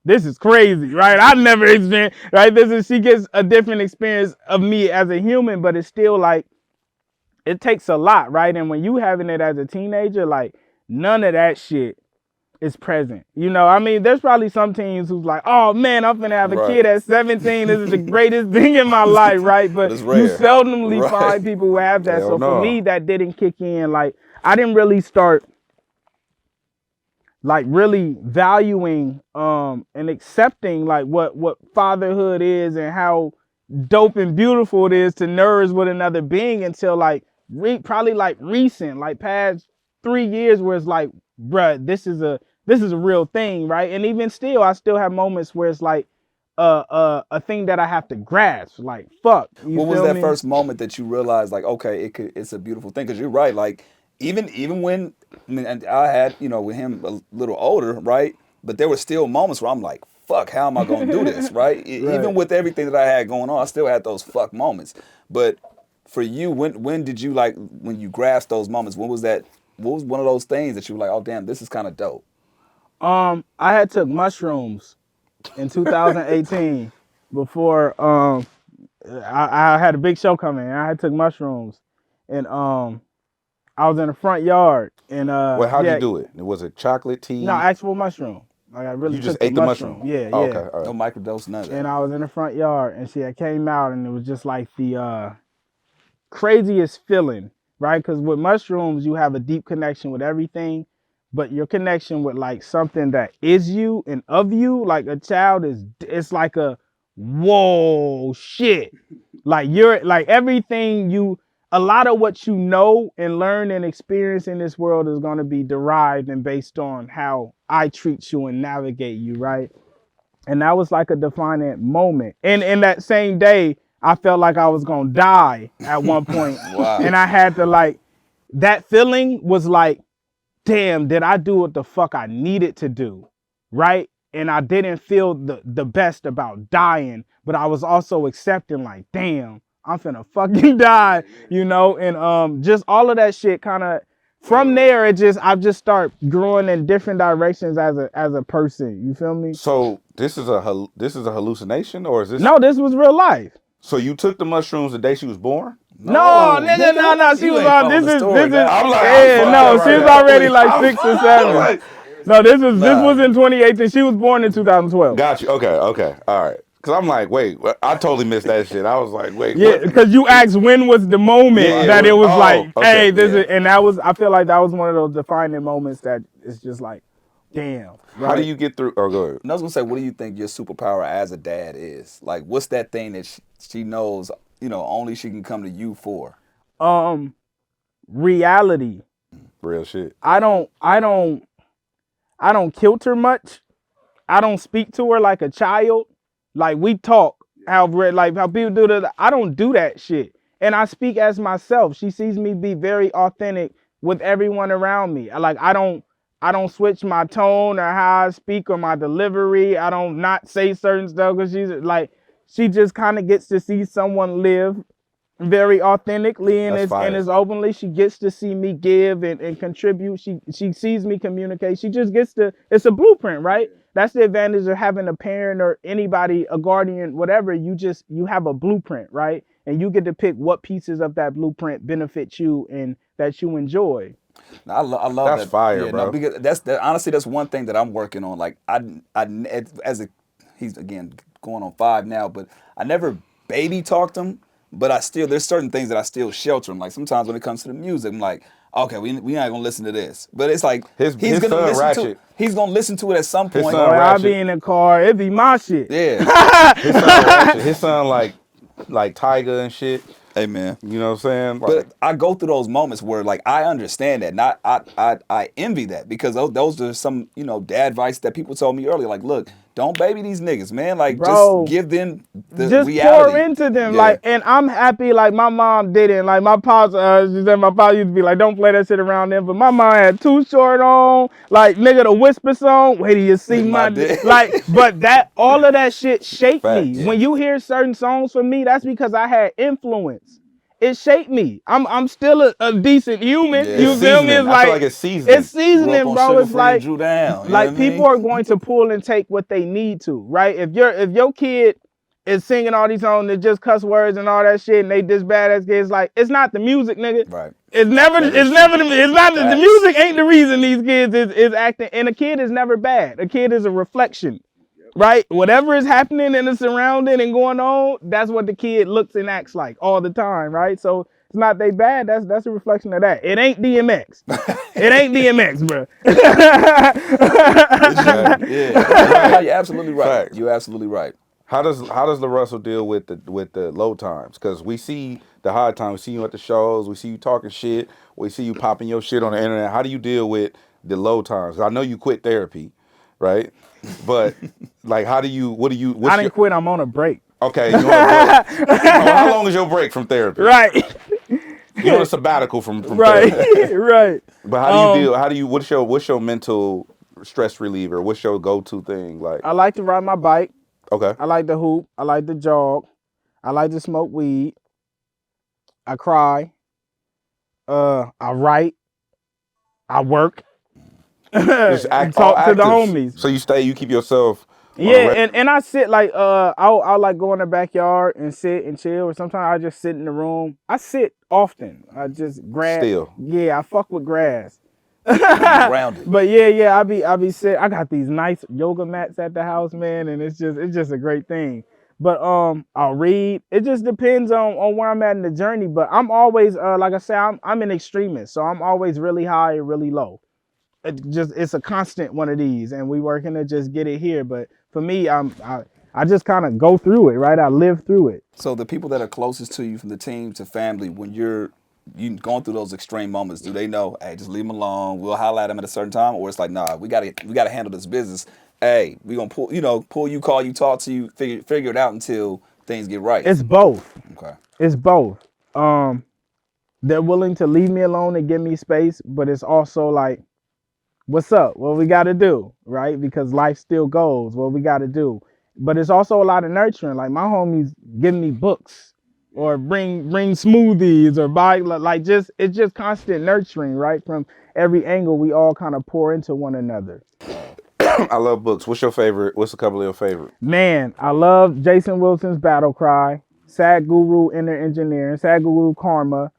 this is crazy, right? I never experienced, right? She gets a different experience of me as a human, but it's still like, it takes a lot, right? And when you having it as a teenager, like, none of that shit is present. You know, I mean, there's probably some teens who's like, oh man, I'm finna have a Right. kid at 17. This is the greatest thing in my life, right? But But it's you rare. seldomly Right. find people who have that. Hell So for no. me, that didn't kick in. Like, I didn't really start like really valuing and accepting like what fatherhood is and how dope and beautiful it is to nourish with another being until like probably like recent, like past 3 years, where it's like, bruh, this is a real thing, right? And even still, I still have moments where it's like a thing that I have to grasp, like, fuck, you What was feel that me? first moment that you realized, like, okay, it's a beautiful thing? Because you're right, like, even when, I mean, and I had, you know, with him a little older, right? But there were still moments where I'm like, fuck, how am I gonna do this, right? Even Right. with everything that I had going on, I still had those fuck moments. But for you, when did you, like, when you grasped those moments? When was that? What was one of those things that you were like, oh damn, this is kind of dope? I had took mushrooms in 2018 before I had a big show coming. And I had took mushrooms, and I was in the front yard, and Well, how'd you yeah, do it? Was it chocolate no, tea? actual mushroom. Like, I really You just took the ate the mushroom. mushroom. Yeah, Oh, yeah. okay, all No right. microdose, none of that. And I was in the front yard, and I came out, and it was just like the craziest feeling, right? Because with mushrooms, you have a deep connection with everything, but your connection with like something that is you and of you, like a child, it's like a whoa shit. Like, you're like everything a lot of what you know and learn and experience in this world is going to be derived and based on how I treat you and navigate you, right? And that was like a defining moment. And in that same day, I felt like I was gonna die at one point. Wow. And I had to like, that feeling was like, damn, did I do what the fuck I needed to do? Right? And I didn't feel the best about dying, but I was also accepting like, damn, I'm finna fucking die, you know? And just all of that shit kind of, from there, I've just start growing in different directions as a person. You feel me? So this is a hallucination, or is this? No, this was real life. So you took the mushrooms the day she was born? No, No, nigga, no. She you was ain't on. following the story, This is. dog. I'm like, I'm Yeah, fucked no, up she right was now. already like I'm 6 or I'm 7. like, No, this Nah. was in 2018. She was born in 2012. got you. Okay, all right. Because I'm like, wait, I totally missed that shit. I was like, wait, Yeah, what? because you asked when was the moment Yeah, that yeah. it was Oh, like, okay. hey, this Yeah. is, and that was. I feel like that was one of those defining moments that it's just like, damn, How do right? you get through? Oh, go ahead. And I was gonna say, what do you think your superpower as a dad is? Like, what's that thing that she knows, you know, only she can come to you for? Reality. Real shit. I don't kilt her much. I don't speak to her like a child. Like, we talk like how people do that. I don't do that shit. And I speak as myself. She sees me be very authentic with everyone around me. I don't switch my tone or how I speak or my delivery. I don't not say certain stuff because she's like, she just kind of gets to see someone live very authentically and That's fire. is openly. She gets to see me give and contribute. She sees me communicate. She just gets to, it's a blueprint, right? That's the advantage of having a parent or anybody, a guardian, whatever. You have a blueprint, right? and you get to pick what pieces of that blueprint benefit you and that you enjoy. No, I love That's that. fire, Yeah, no, bro. because honestly, that's one thing that I'm working on. Like as a, he's again going on 5 now, but I never baby talked him, but there's certain things that I still shelter him. Like sometimes when it comes to the music, I'm like, okay, we not gonna listen to this, but it's like His son Ratchet. he's gonna listen to it at some His point. son Boy, I'll be Ratchet. in the car, it be my shit. Yeah. His son Ratchet. His son like Tiger and shit. Hey man. You know what I'm saying? Like, But I go through those moments where like I understand that, not I envy that because those are some dad advice that people told me earlier. Like, look, don't baby these niggas, man. Like, just Bro, give them the just pour reality. into them, Yeah, like, and I'm happy. Like my mom didn't. Like my pops, she said my pop used to be like, "Don't play that shit around them." But my mom had Too Short on, like nigga, the whisper song. Wait till you see my my dad. like. But that all of that shit shaped me. Facts. When you hear certain songs from me, that's because I had influence. It shaped me. I'm still a decent human. Yeah. You it's feel me? seasoning. It's I feel like like it's seasoning. it's Grew up seasoning, on bro. sugar It's free and like drew down. You know what I people mean? are going to pull and take what they need to, right? If your kid is singing all these songs that just cuss words and all that shit, and they just badass kids, like it's not the music, nigga. Right. It's never. That It's is never. true. It's not. The Facts. music ain't the reason these kids is acting. And a kid is never bad. A kid is a reflection, right? Whatever is happening in the surrounding and going on, that's what the kid looks and acts like all the time, right? So it's not they bad. That's a reflection of that. It ain't DMX. It ain't DMX, bro. It's you. Yeah. No, you're absolutely right. Facts. You're absolutely right. How does LaRussell deal with the low times? Because we see the high times. We see you at the shows. We see you talking shit. We see you popping your shit on the internet. How do you deal with the low times? I know you quit therapy, right? But like, how do you? What do you? I didn't quit. I'm on a break. Okay, you on a break. Oh, how long is your break from therapy? Right. You on a sabbatical from Right. therapy. Right. But how do you deal? How do you? What's your mental stress reliever? What's your go-to thing? Like, I like to ride my bike. okay, I like to hoop. I like to jog. I like to smoke weed. I cry. I write. I work. just And all talk to the actives. homies. So you keep yourself. Yeah, and I sit like I'll like go in the backyard and sit and chill, or sometimes I just sit in the room. I sit often. I just Still. Yeah, I fuck with grass. Grounded. But yeah, I be sit. I got these nice yoga mats at the house, man, and it's just a great thing. But I'll read. It just depends on where I'm at in the journey. But I'm always like I say, I'm an extremist, so I'm always really high and really low. It's a constant one of these, and we working to just get it here. But for me, I just kind of go through it, right? I live through it. So the people that are closest to you, from the team to family, when you going through those extreme moments, do they know, hey, just leave them alone, we'll holler at them at a certain time, or it's like, nah, we gotta handle this business. Hey, we gonna pull you, call you, talk to you, figure it out until things get right. It's both. Okay. It's both. They're willing to leave me alone and give me space, but it's also like, what's up? What we got to do, right? Because life still goes. What we got to do, but it's also a lot of nurturing. Like my homies giving me books, or bring smoothies, or buy like it's just constant nurturing, right? From every angle, we all kind of pour into one another. I love books. What's your favorite? What's a couple of your favorite? Man, I love Jason Wilson's Battle Cry, Sad Guru Inner Engineering, Sad Guru Karma,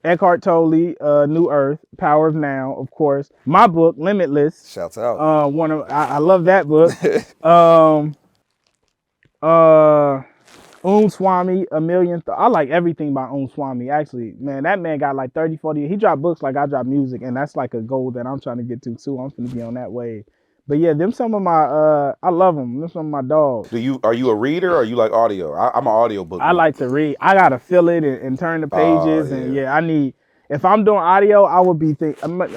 Eckhart Tolle, New Earth, Power of Now, of course. My book, Limitless. Shouts out. I love that book. Swami, A Million. I like everything by Swami. Actually, man, that man got like 30, 40. He dropped books like I drop music, and that's like a goal that I'm trying to get to too. I'm gonna be on that wave. But yeah, them some of my I love them. Them some of my dogs. Are you a reader or you like audio? I'm an audio book. I like to read. I gotta feel it and turn the pages, and yeah. I need. If I'm doing audio, I would be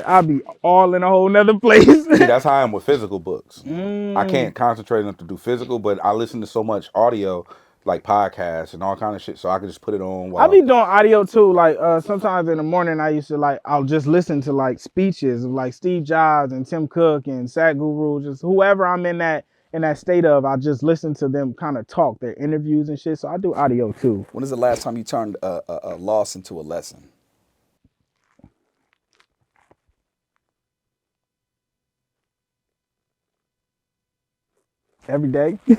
I'll be all in a whole nother place. See, that's how I am with physical books. I can't concentrate enough to do physical, but I listen to so much audio, like podcasts and all kind of shit, so I can just put it on while I be doing audio too. Like sometimes in the morning, I used to I'll just listen to like speeches of like Steve Jobs and Tim Cook and Sadhguru, just whoever I'm in that state of. I'll just listen to them kind of talk, their interviews and shit. So I do audio too. When is the last time you turned a loss into a lesson? Every day. Every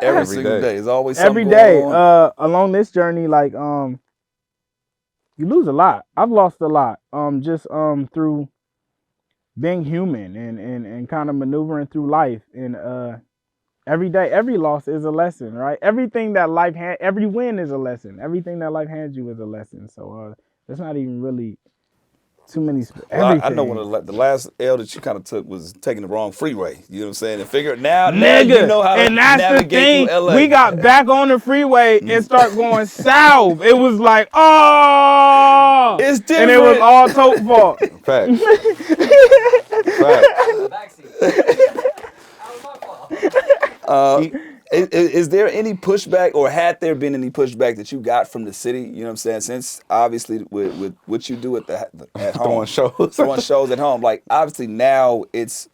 Every single day. day. There's always Every something going day. on. Along this journey, like you lose a lot. I've lost a lot. Just through being human and kind of maneuvering through life. And every day, every loss is a lesson, right? Everything that life every win is a lesson. Everything that life hands you is a lesson. So there's not even really too many. Well, I know one Everything. of the last L that you kind of took was taking the wrong freeway. You know what I'm saying? And figure now you Nigga, know how and to that's the navigate through thing. We LA. got back on the freeway and start going south. It was like, oh, It's and it was different. all Tote fault. Facts. Facts. E- Is there any pushback, or had there been any pushback that you got from the city? You know what I'm saying? Since obviously with what you do at home, Throwing shows. throwing shows at home, like obviously now it's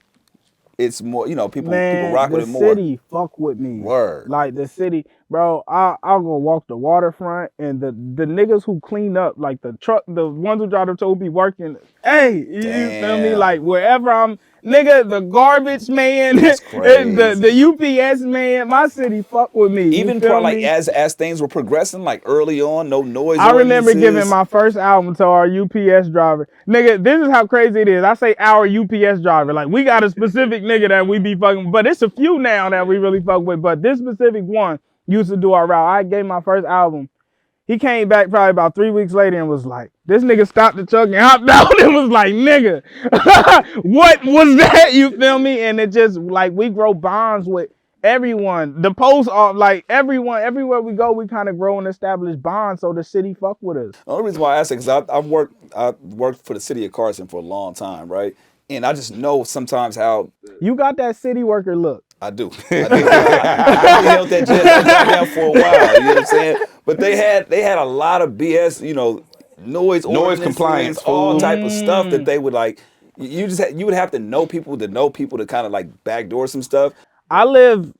more. People Man, rock with the it more. city fuck with me. Word. Like the city, bro. I'll go walk the waterfront, and the niggas who clean up, like the truck, the ones who drive the truck be working. Hey, you feel me? Damn. Like wherever I'm, nigga, the garbage man, That's the crazy. UPS man. My city fuck with me. You Even feel like me? as things were progressing, like early on, no noise I remember giving ordinances. my first album to our UPS driver. Nigga, this is how crazy it is. I say our UPS driver. Like, we got a specific nigga that we be fucking, but it's a few now that we really fuck with. But this specific one used to do our route. I gave my first album. He came back probably about 3 weeks later and was like, this nigga stopped the truck and hopped out and was like, nigga, what was that? You feel me? And it just, like, we grow bonds with everyone. The post off, like, everyone, everywhere we go, we kind of grow and establish bonds, so the city fuck with us. The only reason why I ask it is I worked for the city of Carson for a long time, right? And I just know sometimes how You got that city worker look. I do. I do. I held that job down for a while. You know what I'm saying? But they had a lot of BS, noise Noise ordinances, compliance, all fool. type of stuff that they would like. You would have to know people to kind of like backdoor some stuff. I live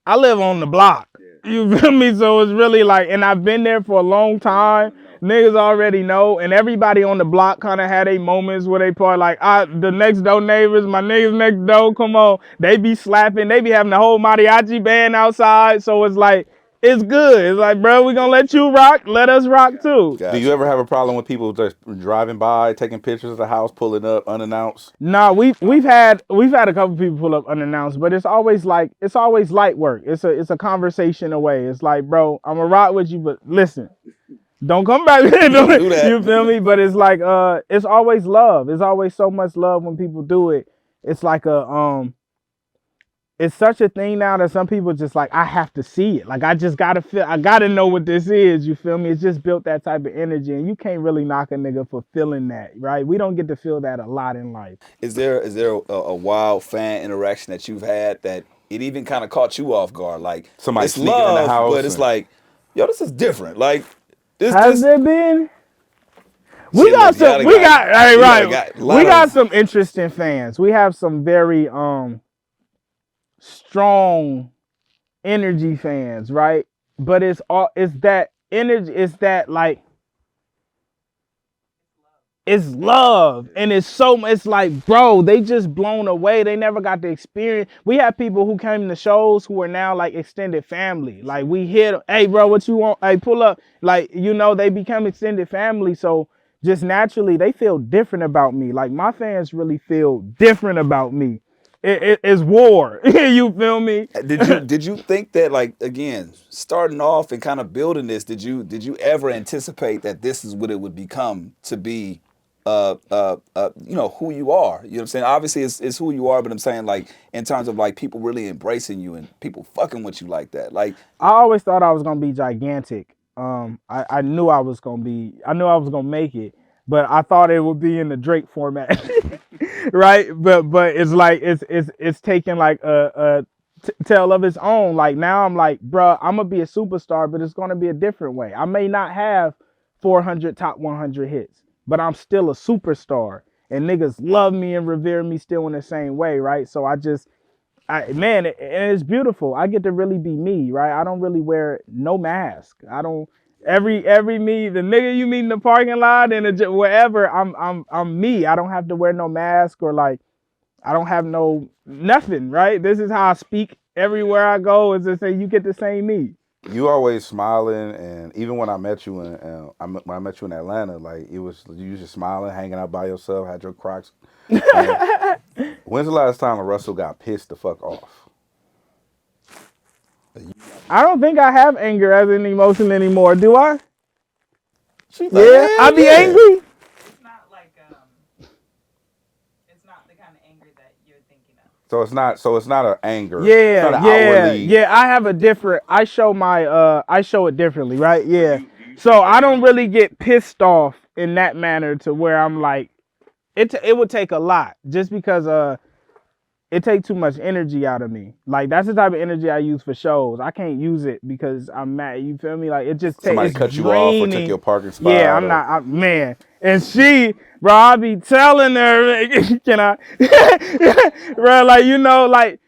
on the block. You feel me? So it's really like, and I've been there for a long time. Niggas already know, and everybody on the block kind of had their moments where they part like, the next door neighbors, my niggas next door, come on, they be slapping, they be having the whole mariachi band outside. So it's like, it's good. It's like, bro, we gonna let you rock, let us rock too. Do you Gotcha. ever have a problem with people just driving by, taking pictures of the house, pulling up unannounced? Nah, we've had a couple people pull up unannounced, but it's always light work. It's a conversation away. It's like, bro, I'm gonna rock with you, but listen, don't come back. Don't do that. You feel me? But it's like it's always love. It's always so much love when people do it. It's like it's such a thing now that some people just like, I have to see it. Like, I just gotta feel, I gotta know what this is. You feel me? It's just built that type of energy, and you can't really knock a nigga for feeling that, right? We don't get to feel that a lot in life. Is there a wild fan interaction that you've had that it even kind of caught you off guard? Like Somebody it's sneaking in the love, house but it's and- like, yo, this is different. Like this, Has there been? We Shit, got look, some. you We gotta got. Hey, you gotta right. got a We lot got of- some interesting fans. We have some very strong energy fans, right? But it's that energy. It's that like. It's love, and it's like, bro, they just blown away. They never got the experience. We have people who came to shows who are now like extended family. Like, we hit, hey, bro, what you want? Hey, pull up. Like, they become extended family. So just naturally, they feel different about me. Like, my fans really feel different about me. It's war. You feel me? Did you think that, like, again, starting off and kind of building this, did you ever anticipate that this is what it would become to be who you are? You know what I'm saying? Obviously it's who you are, but I'm saying, like, in terms of like people really embracing you and people fucking with you like that. Like, I always thought I was gonna be gigantic. I knew I was gonna make it, but I thought it would be in the Drake format, right? But it's like it's taking like a tale of its own. Like, now I'm like, bruh, I'm gonna be a superstar, but it's gonna be a different way. I may not have 400 top 100 hits, but I'm still a superstar, and niggas love me and revere me still in the same way, right? So man, and it's beautiful. I get to really be me, right? I don't really wear no mask. I don't every me, the nigga you meet in the parking lot and wherever, I'm me. I don't have to wear no mask or like I don't have nothing, right? This is how I speak everywhere I go. Is to say you get the same me. You always smiling, and even when I met you in when I met you in Atlanta, like you was just smiling, hanging out by yourself, had your Crocs. When's the last time LaRussell got pissed the fuck off? I don't think I have anger as an emotion anymore. Do I? She's like, Yeah, I be angry. It's not like it's not the kind of anger that you're thinking of. So it's not. So it's not an anger. Yeah, It's not an outwardly. yeah. I have a different. I show it differently, right? Yeah. So I don't really get pissed off in that manner to where I'm like, it would take a lot just because it takes too much energy out of me. Like that's the type of energy I use for shows. I can't use it because I'm mad. You feel me? Like it just takes. Somebody cut you off or took your parking spot. Yeah, I'm not. Man, and she, bro, I be telling her, can I, bro? Like like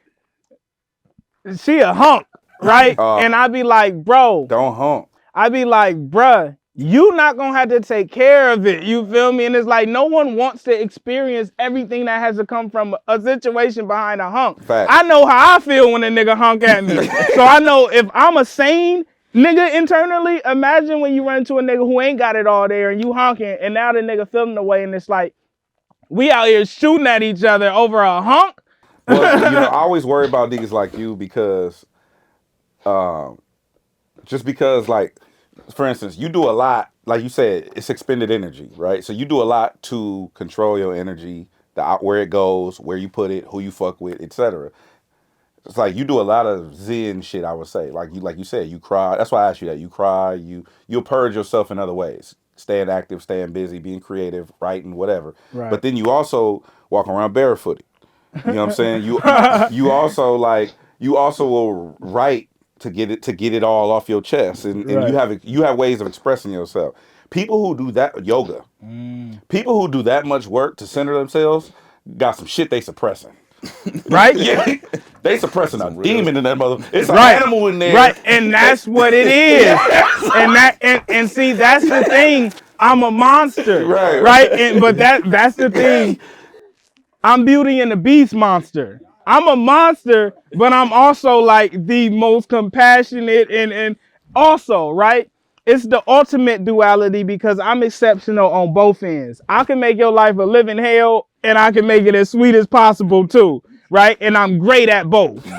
she a hunk, right? And I be like, bro, don't hump. I be like, bruh, you not gonna have to take care of it. You feel me? And it's like no one wants to experience everything that has to come from a situation behind a hunk. Fact. I know how I feel when a nigga hunk at me. So I know if I'm a sane nigga internally, imagine when you run into a nigga who ain't got it all there and you honking, and now the nigga feeling the way, and it's like we out here shooting at each other over a hunk. Well, I always worry about niggas like you because, just because, like, for instance, you do a lot. Like you said, it's expended energy, right? So you do a lot to control your energy, where it goes, where you put it, who you fuck with, etc. It's like you do a lot of zen shit. I would say, like you said, you cry. That's why I asked you that. You cry. You'll purge yourself in other ways. Staying active, staying busy, being creative, writing, whatever. Right. But then you also walk around barefooted. You know what I'm saying? You also will write to get it all off your chest, and Right. you have ways of expressing yourself. People who do that yoga, people who do that much work to center themselves, got some shit they suppressing. Right? Yeah, they suppressing a demon in that mother. It's an Right. animal in there. Right, and that's what it is. And see, that's the thing. I'm a monster. Right? But that's the thing. I'm Beauty and the Beast monster. I'm a monster, but I'm also like the most compassionate and also, right? It's the ultimate duality because I'm exceptional on both ends. I can make your life a living hell and I can make it as sweet as possible too. Right? And I'm great at both. This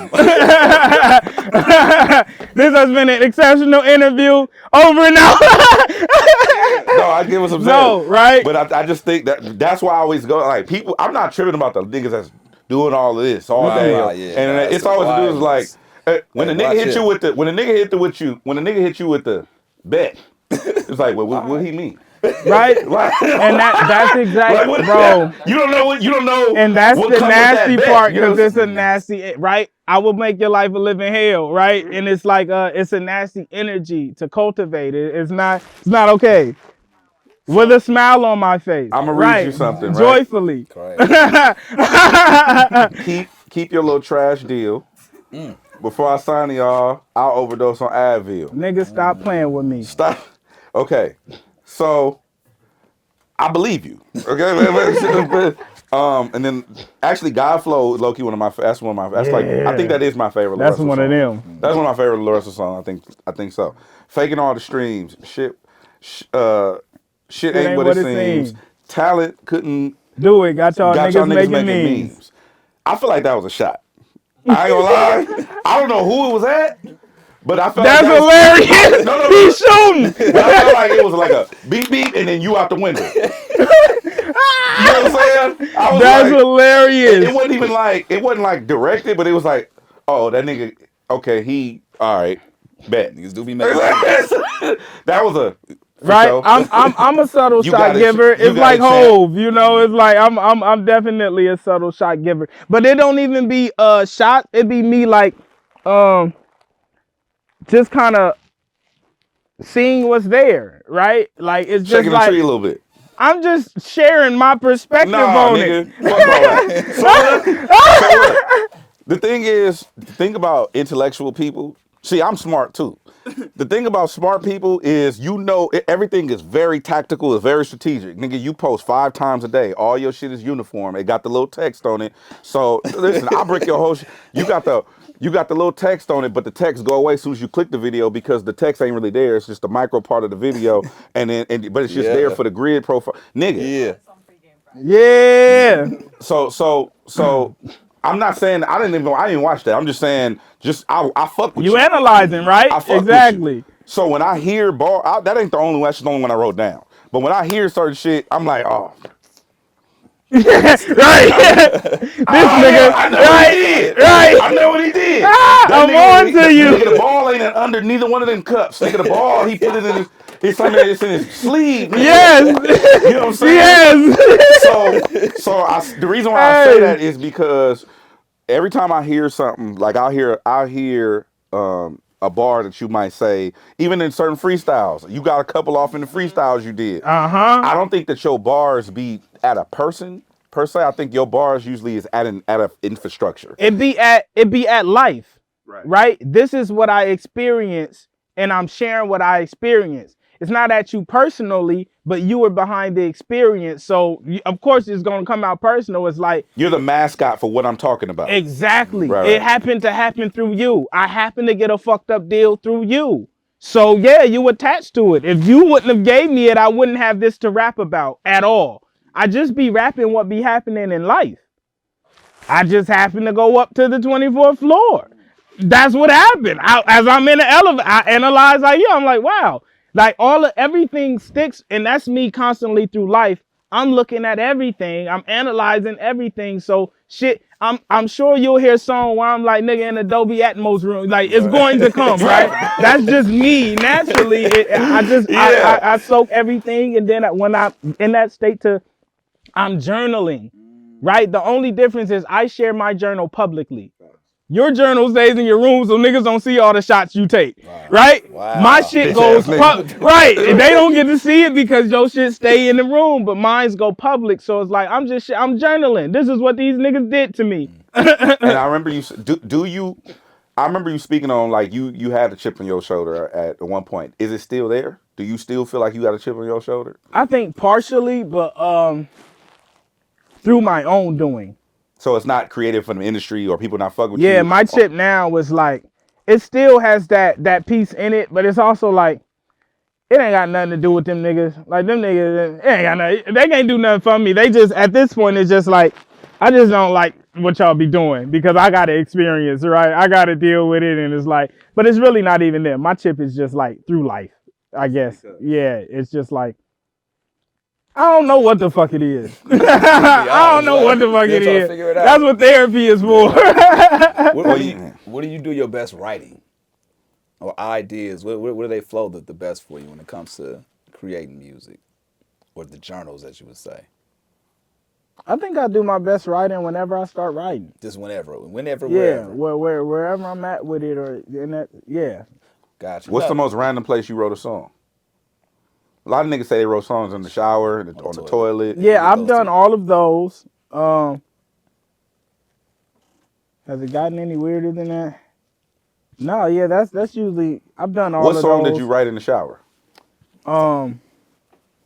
has been an exceptional interview. Over and out. No, I give us some. No, right? But I just think that's why I always go like people. I'm not tripping about the niggas that's doing all of this all day, and it's always the dudes like when the nigga hit you with the when the nigga hit you with the bet. It's like what he mean? Right? And that's exactly, like, bro. You don't know. And that's the nasty part because it's a nasty. nasty, right? I will make your life a living hell, right? And it's like it's a nasty energy to cultivate it. It's not okay. With a smile on my face. I'm gonna read you something, right? Joyfully. Keep your little trash deal. Before I sign y'all, I'll overdose on Advil. Nigga, stop playing with me. Stop. Okay. So I believe you. Okay. And then actually Godflow is low-key one of my I think that is my favorite That's LaRussell one song. of them. That's one of my favorite LaRussell songs. I think so. Faking all the streams. Shit ain't what it seems. Talent couldn't do it. Got y'all niggas making memes. I feel like that was a shot. I ain't gonna lie. I don't know who it was at. But I felt that's like hilarious. No. He's shooting. But I felt like it was like a beep beep and then you out the window. You know what I'm saying? That's like, hilarious. It wasn't like directed, but it was like, oh, that nigga, okay, he all right, bet. Niggas do be making that was a right. Sure. I'm a subtle shot giver. It's like Hove, you know. It's like I'm definitely a subtle shot giver. But it don't even be a shot. It be me like just kind of seeing what's there, right? Like it's just shaking like the tree a little bit. I'm just sharing my perspective on nigga. it. Fuck all that. So the thing about intellectual people, See, I'm smart too. The thing about smart people is, everything is very tactical, it's very strategic. Nigga, you post 5 times a day. All your shit is uniform. It got the little text on it. So listen, I'll break your whole shit. You got the little text on it, but the text go away as soon as you click the video because the text ain't really there. It's just the micro part of the video, but it's just there for the grid profile. Nigga. Yeah. Yeah. So I'm not saying I didn't watch that. I'm just saying I fuck with you. You analyzing, right? I fuck Exactly. with you. So when I hear that ain't the only one. That's the only one I wrote down. But when I hear certain shit, I'm like, oh. Right. This nigga. I know Right. what he did. Right. I know what he did. I'm on to you. Nigga, the ball ain't under neither one of them cups. Nigga, the ball, he put it in it's in his sleeve. Nigga. Yes. You know what I'm saying? Yes. So the reason why I say that is because every time I hear something, like I'll hear a bar that you might say, even in certain freestyles, you got a couple off in the freestyles you did. I don't think that your bars be at a person per se. I think your bars usually is at an infrastructure. It be at life, right? This is what I experience, and I'm sharing what I experience. It's not at you personally, but you were behind the experience. So, of course, it's going to come out personal. It's like... You're the mascot for what I'm talking about. Exactly. Right. It happened to happen through you. I happened to get a fucked up deal through you. So, yeah, you attached to it. If you wouldn't have gave me it, I wouldn't have this to rap about at all. I just be rapping what be happening in life. I just happen to go up to the 24th floor. That's what happened. As I'm in the elevator, I analyze like, yeah, I'm like, wow. Like everything sticks, and that's me constantly through life. I'm looking at everything. I'm analyzing everything. So shit, I'm sure you'll hear a song where I'm like, nigga, in Adobe Atmos room. Like it's going to come, right? That's just me. Naturally, I soak everything, and then when I'm in that state I'm journaling, right? The only difference is I share my journal publicly. Your journal stays in your room so niggas don't see all the shots you take, right? Wow. My shit goes right. They don't get to see it because your shit stay in the room, but mine's go public. So it's like I'm journaling. This is what these niggas did to me. And I remember I remember you speaking on like you had a chip on your shoulder at one point. Is it still there? Do you still feel like you got a chip on your shoulder? I think partially, but through my own doing. So it's not created from the industry or people not fucking with you? Yeah, my chip now was like, it still has that piece in it, but it's also like, it ain't got nothing to do with them niggas. Like them niggas, it ain't got nothing, they can't do nothing for me. They just, at this point, it's just like, I just don't like what y'all be doing because I got to experience, right? I got to deal with it, and it's like, but it's really not even them. My chip is just like through life, I guess. Yeah, it's just like, I don't know what the fuck it is. I don't know what the fuck it is. That's what therapy is for. What do you do your best writing? Or ideas? Where do they flow the best for you when it comes to creating music? Or the journals, as you would say? I think I do my best writing whenever I start writing. Just whenever, yeah, wherever. Wherever I'm at with it, or in that, yeah. Gotcha. What's the most random place you wrote a song? A lot of niggas say they wrote songs in the shower, on the toilet. Yeah, I've done all of those. Has it gotten any weirder than that? No, yeah, that's usually, I've done all of those. What song did you write in the shower?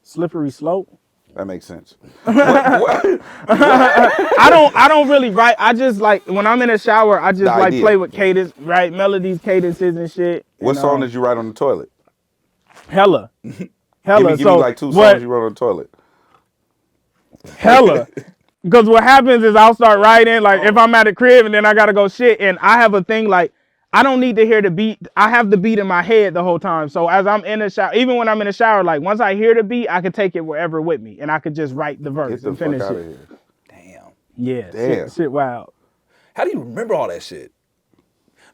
Slippery Slope. That makes sense. I don't really write. I just like when I'm in the shower, I just like play with cadence, right? Melodies, cadences and shit. What song did you write on the toilet? Hella. Give me like 2 songs you wrote on the toilet. Hella. Because what happens is I'll start writing, like if I'm at a crib and then I gotta go shit, and I have a thing like I don't need to hear the beat. I have the beat in my head the whole time. So as I'm in the shower, even when I'm in the shower, like once I hear the beat, I can take it wherever with me, and I could just write the verse and finish it. Here. Damn. Yeah. Damn. Shit wild. How do you remember all that shit?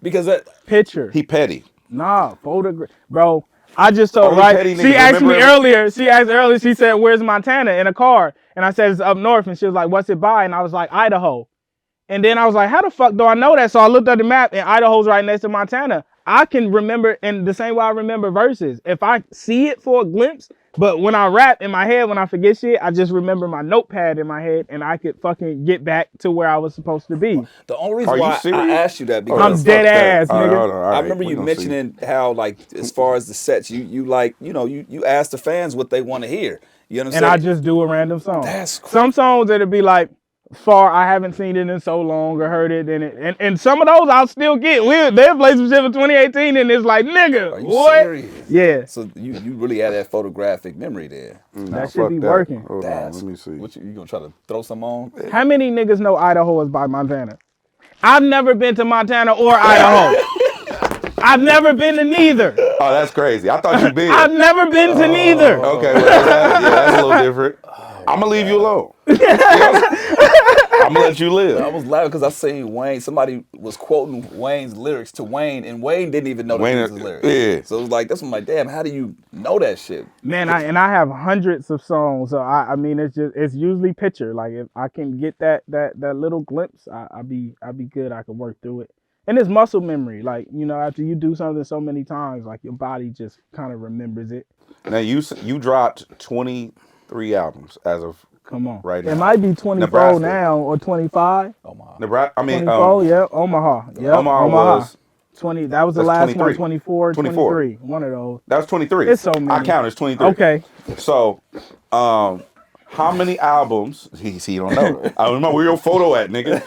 Because Picture. He petty. Nah, photograph, bro. I just told She asked me earlier. She asked earlier. She said, "Where's Montana?" in a car, and I said it's up north, and she was like, "What's it by?" And I was like, "Idaho." And then I was like, "How the fuck do I know that?" So I looked at the map, and Idaho's right next to Montana. I can remember in the same way I remember verses. If I see it for a glimpse, but when I rap in my head, when I forget shit, I just remember my notepad in my head and I could fucking get back to where I was supposed to be. The only reason Are you why I serious? asked you that Oh, I'm because dead fuck that. ass, All right, nigga. hold on. All I right, remember we you gonna see. mentioning how, like, as far as the sets, you like, you ask the fans what they want to hear. You And understand? I just do a random song. That's Some songs that'll be like, far I haven't seen it in so long or heard it, and some of those I'll still get. They'll play some shit for 2018 and it's like, nigga, Are you what? serious? Yeah, So you really had that photographic memory there. Nah, that should fuck be that. working. Hold on, That's let me see. what you gonna try to throw some on? How many niggas know Idaho is by Montana? I've never been to Montana or Idaho. I've never been to neither. Oh, that's crazy. I thought you been. I've never been to neither. Okay, well, that's a little different. I'm gonna leave you alone. I'm gonna let you live. I was laughing because I seen Wayne. Somebody was quoting Wayne's lyrics to Wayne, and Wayne didn't even know Wayne, that was his lyrics. yeah. So it was like, that's what I'm like, damn, how do you know that shit? Man, I have hundreds of songs. So I mean, it's usually picture. Like if I can get that little glimpse, I'll be good. I can work through it. And it's muscle memory. Like, you know, after you do something so many times, like your body just kind of remembers it. Now you dropped 23 albums as of Come on. right now. It might be 24 Nebraska. now or 25. Omaha. Nebraska. I mean, 24, yep. Omaha. Yep. Omaha was 20. That was the that's last 23. one. 24, 24. 23. One of those. that was 23. It's so many. I count as 23. Okay. So, how many albums? He don't know. I don't know where your photo at, nigga.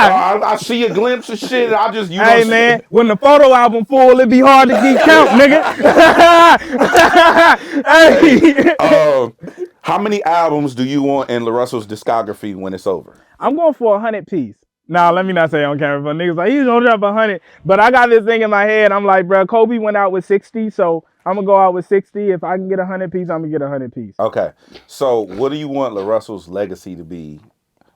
I see a glimpse of shit. And I just Hey man, when the photo album full, it'd be hard to keep count, nigga. Hey. How many albums do you want in LaRussell's discography when it's over? I'm going for 100 piece. Now, let me not say on camera, but niggas like, he's gonna drop 100. But I got this thing in my head. I'm like, bro, Kobe went out with 60, so I'm gonna go out with 60. If I can get 100 piece, I'm gonna get 100 piece. Okay. So, what do you want LaRussell's legacy to be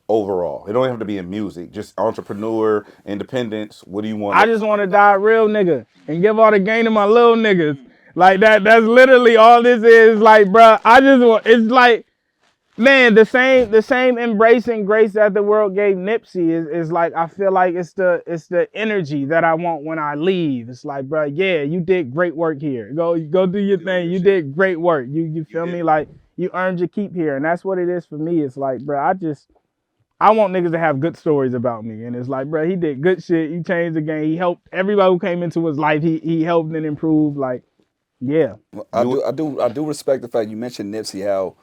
overall? It don't have to be in music, just entrepreneur, independence. What do you want? I just want to die a real nigga and give all the gain to my little niggas. Like that. That's literally all this is. Like, bro, I just want. It's like, man, the same embracing grace that the world gave Nipsey is like, I feel like it's the energy that I want when I leave. It's like, bro, yeah, you did great work here. Go do your thing. You did great work. You feel me? Like, you earned your keep here, and that's what it is for me. It's like, bro, I want niggas to have good stories about me. And it's like, bro, he did good shit. He changed the game. He helped everybody who came into his life. He helped and improved. Like, yeah. I do respect the fact you mentioned Nipsey, how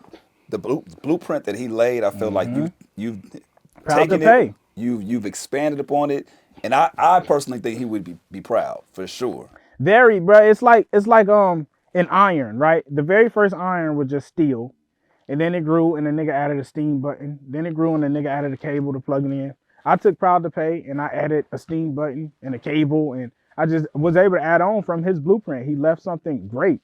the blueprint that he laid, I feel like you've Proud taken to pay. it, you've expanded upon it, and I personally think he would be proud for sure. Very, bro. It's like an iron, right? The very first iron was just steel. And then it grew and the nigga added a steam button. Then it grew and the nigga added a cable to plug it in. I took Proud to Pay and I added a steam button and a cable, and I just was able to add on from his blueprint. He left something great.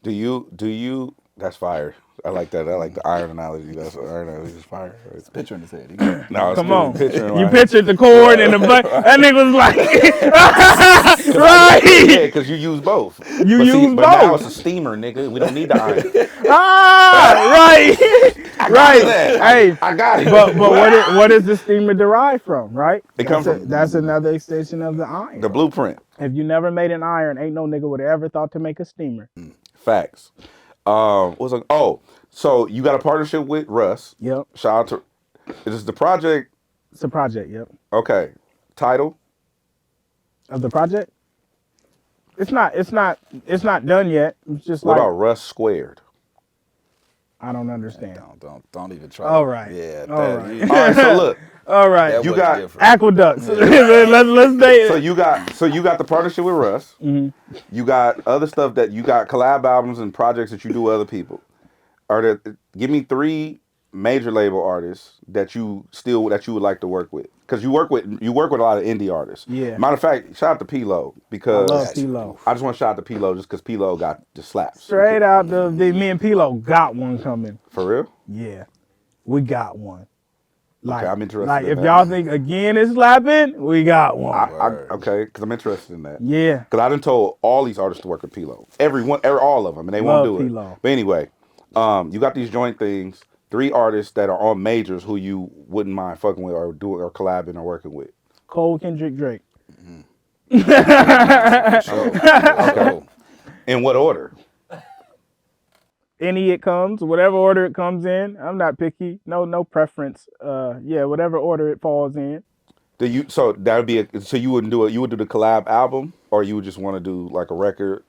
Do you? That's fire. I like that. I like the iron analogy. That's iron analogy is fire. It's a picture in his head. He got- No, it's Come good. on. Picture You pictured the cord and the button. That nigga was like, right. Yeah, because you use both. You but use but now both. it's a steamer, nigga. We don't need the iron. Right. Right. that. Hey, I got it. but what is the steamer derived from, right? It come from That's another extension of the iron. the blueprint. If you never made an iron, ain't no nigga would have ever thought to make a steamer. Facts. So you got a partnership with Russ. Yep. Shout out to. Is this the project? It's a project, yep. Okay. Title. Of the project? It's not done yet. It's just What like, about Russ Squared? I don't understand. Don't even try. All right. Yeah. All that- right. you- All right. So look. All right. that You was got different. Aqueducts. let's stay. So you got the partnership with Russ. Mm-hmm. You got other stuff that you got collab albums and projects that you do with other people. Give me 3 major label artists that you would like to work with, because you work with a lot of indie artists. Yeah. Matter of fact, shout out to P-Lo, because I love P-Lo. I just want to shout out to P-Lo just because P-Lo got the slaps. Straight out me and Pilo got one coming. For real? Yeah. We got one. Like, Okay, I'm interested Like, in if that. y'all think again is slapping, we got one. Okay, because I'm interested in that. Yeah. Because I done told all these artists to work with P-Lo. All of them, and they Love won't do P-Lo. it. But anyway, you got these joint things, 3 artists that are on majors who you wouldn't mind fucking with or collabing or working with. Cole, Kendrick, Drake. For sure. Let's go. In what order? Any it comes, whatever order it comes in. I'm not picky. No preference. Yeah, whatever order it falls in. So that would be so you wouldn't do it. You would do the collab album, or you would just want to do like a record.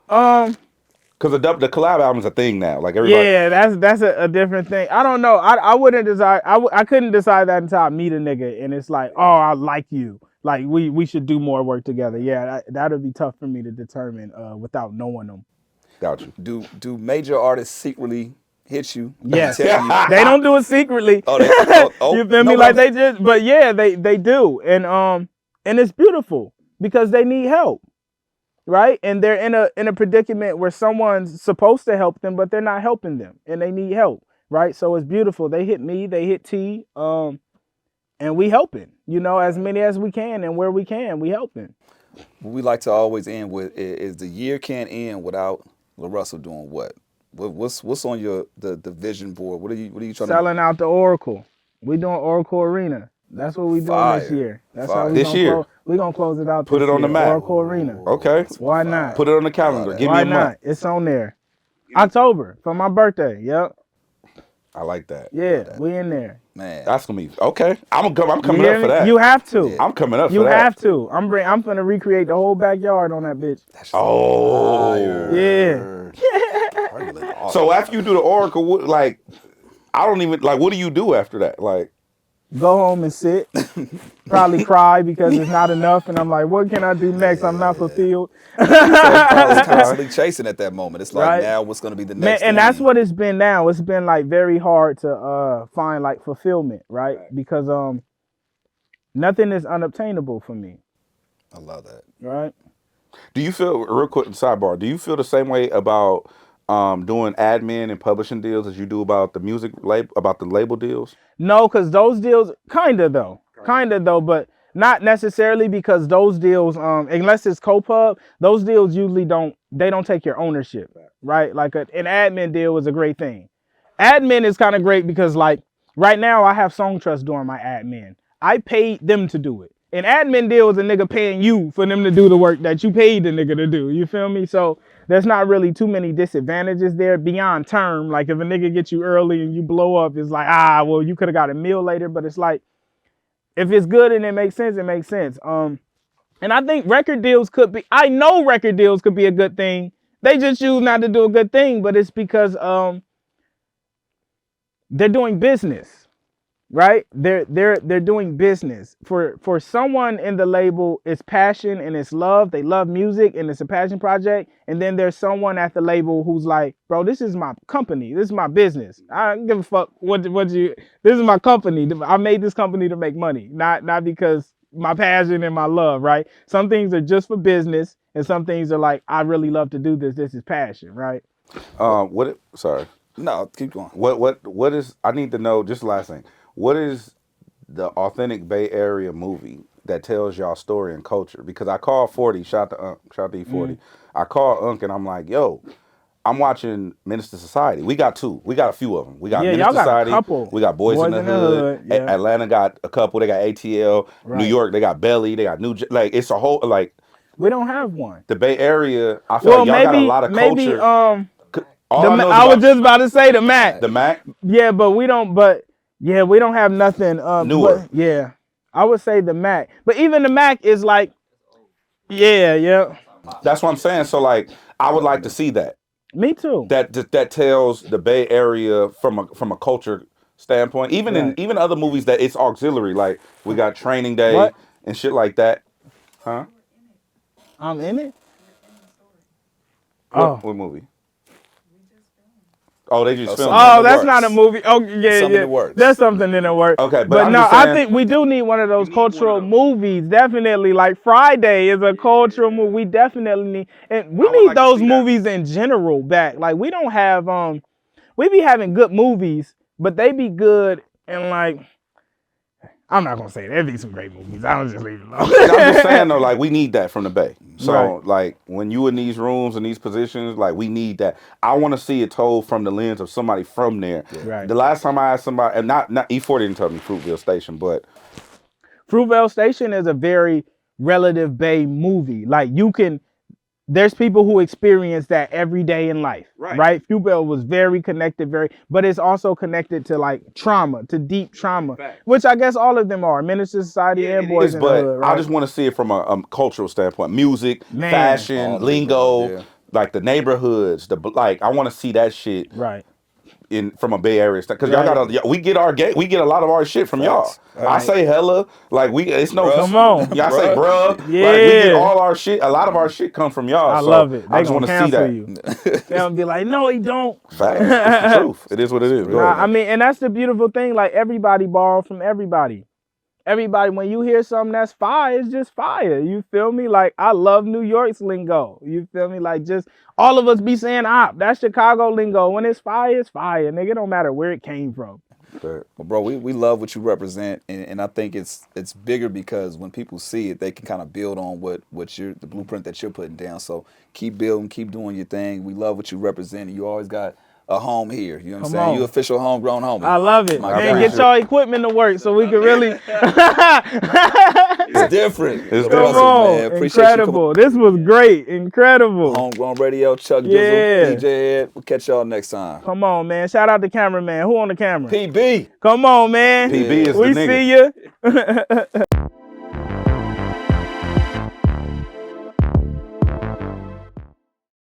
Because the collab album is a thing now. Like everybody. Yeah, that's a different thing. I don't know. I wouldn't decide. I couldn't decide that until I meet a nigga and it's like, oh, I like you. Like we should do more work together. Yeah, that'd be tough for me to determine without knowing them. Got you. Do major artists secretly hit you? Yes, Tell you? they don't do it secretly. You feel me? Like they just, but yeah, they do, and it's beautiful because they need help, right? And they're in a predicament where someone's supposed to help them, but they're not helping them, and they need help, right? So it's beautiful. They hit me, they hit T, and we helping, as many as we can and where we can, we helping. What we like to always end with is the year can't end without LaRussell doing what? What's on the vision board? What are you trying Selling out the Oracle. We doing Oracle Arena. That's what we doing this year. That's how we this year. We gonna close it out. Put it on the map. Oracle Arena. Okay. Why not? Put it on the calendar. Give Why me a not? month. It's on there. October for my birthday. Yep. I like that. Yeah, we in there. Man, That's gonna be okay. I'm coming You up hear for me? that. You have to. I'm coming up You for that. have to. I'm gonna recreate the whole backyard on that bitch. Oh. Yeah. So after you do the Oracle, like, I don't even like. What do you do after that? Like, Go home and sit. Probably cry because it's not enough, and I'm like, what can I do next? I'm not fulfilled. probably constantly chasing at that moment. It's like Right. now, what's going to be the Man, next? and that's thing? what it's been now. It's been like very hard to find like fulfillment, right? Because nothing is unobtainable for me, I love that. right? do you feel real quick sidebar? Do you feel the same way about doing admin and publishing deals as you do about the music label, about the label deals? No, because those deals, kind of though, but not necessarily because those deals, unless it's co-pub, those deals usually don't take your ownership, right? Like an admin deal is a great thing. Admin is kind of great because like right now I have Song Trust doing my admin. I paid them to do it. An admin deal is a nigga paying you for them to do the work that you paid the nigga to do. You feel me? So there's not really too many disadvantages there beyond term. Like if a nigga gets you early and you blow up, it's like, well, you could have got a meal later. But it's like, if it's good and it makes sense, it makes sense. And I think record deals could be, I know record deals could be a good thing. They just choose not to do a good thing, but it's because they're doing business, right? They're doing business. For someone in the label, it's passion and it's love. They love music and it's a passion project. And then there's someone at the label who's like, bro, this is my company. This is my business. I don't give a fuck this is my company. I made this company to make money, not because my passion and my love, right? Some things are just for business and some things are like, I really love to do this. This is passion, right? Sorry. No, keep going. What is, I need to know, just the last thing. What is the authentic Bay Area movie that tells y'all story and culture? Because I call 40, shout out to E40. I call Unc and I'm like, yo, I'm watching Minister Society. We got two. We got a few of them. We got Yeah, Minister y'all got a Society. couple. We got Boys in the Hood. yeah. Atlanta got a couple. They got ATL. New Right. York, they got Belly. They got like, it's a whole, like, We don't have one. the Bay Area, I feel like y'all got a lot of culture. I was just about to say the Mac. The Mac? Yeah, but we don't. But yeah, we don't have nothing Newer. but, yeah, I would say the Mac. But even the Mac is like, yeah. That's what I'm saying. So like, I would like to see that. Me too. That tells the Bay Area from a culture standpoint. Even in other movies that it's auxiliary. Like we got Training Day What? and shit like that. Huh? I'm in it. What movie? Oh, they just filmed. something. Oh, in the that's works. not a movie. Oh, yeah, Something in the works. That's something in the works. Okay, but but I'm no, just I saying- think we do need one of those cultural movies. Definitely, like Friday is a cultural movie. We definitely need, and we would need like to those see that. movies in general back. Like we don't have, we be having good movies, but they be good and like. I'm not gonna say there'd be some great movies. I was just leave it alone. I'm just saying though, like we need that from the Bay. So Right. like when you in these rooms and these positions, like we need that. I want to see it told from the lens of somebody from there. Right. The last time I asked somebody, and not E40 didn't tell me Fruitville Station, but Fruitvale Station is a very relative Bay movie. Like there's people who experience that every day in life, right? Fubel was very connected, but it's also connected to like trauma, to deep trauma, which I guess all of them are, Minister Society and Boys in the Hood, right? I just want to see it from a cultural standpoint, music, Man. fashion, lingo, yeah. like the neighborhoods, like I want to see that shit Right. from a Bay Area because y'all got we get a lot of our shit from y'all. I say hella, like it's no, Come on. y'all say bruh, Yeah. like we get all our shit. A lot of our shit come from y'all. I so love it. They I just gonna want to see cancel that. you. They'll be like, no, he don't. Facts. It's the truth. It is what it is. Go Nah, ahead, I mean, and that's the beautiful thing. Like everybody borrow from everybody. Everybody, when you hear something that's fire, it's just fire. You feel me? Like I love New York's lingo. You feel me? Like just all of us be saying op. That's Chicago lingo. When it's fire, nigga. It don't matter where it came from. Well, bro, we love what you represent, and I think it's bigger because when people see it, they can kind of build on what the blueprint that you're putting down. So keep building, keep doing your thing. We love what you represent. You always got a home here. You know what I'm saying? You official homegrown homie. I love it. My Man, God. get y'all equipment to work so we can really. It's different. It's Come awesome, on, man. Appreciate incredible. This was great, incredible. Homegrown Radio, Chuck Yeah. Dizzle, DJ Ed. We'll catch y'all next time. Come on, man. Shout out the cameraman. Who on the camera? PB. Come on, man. PB is we the nigga. see you.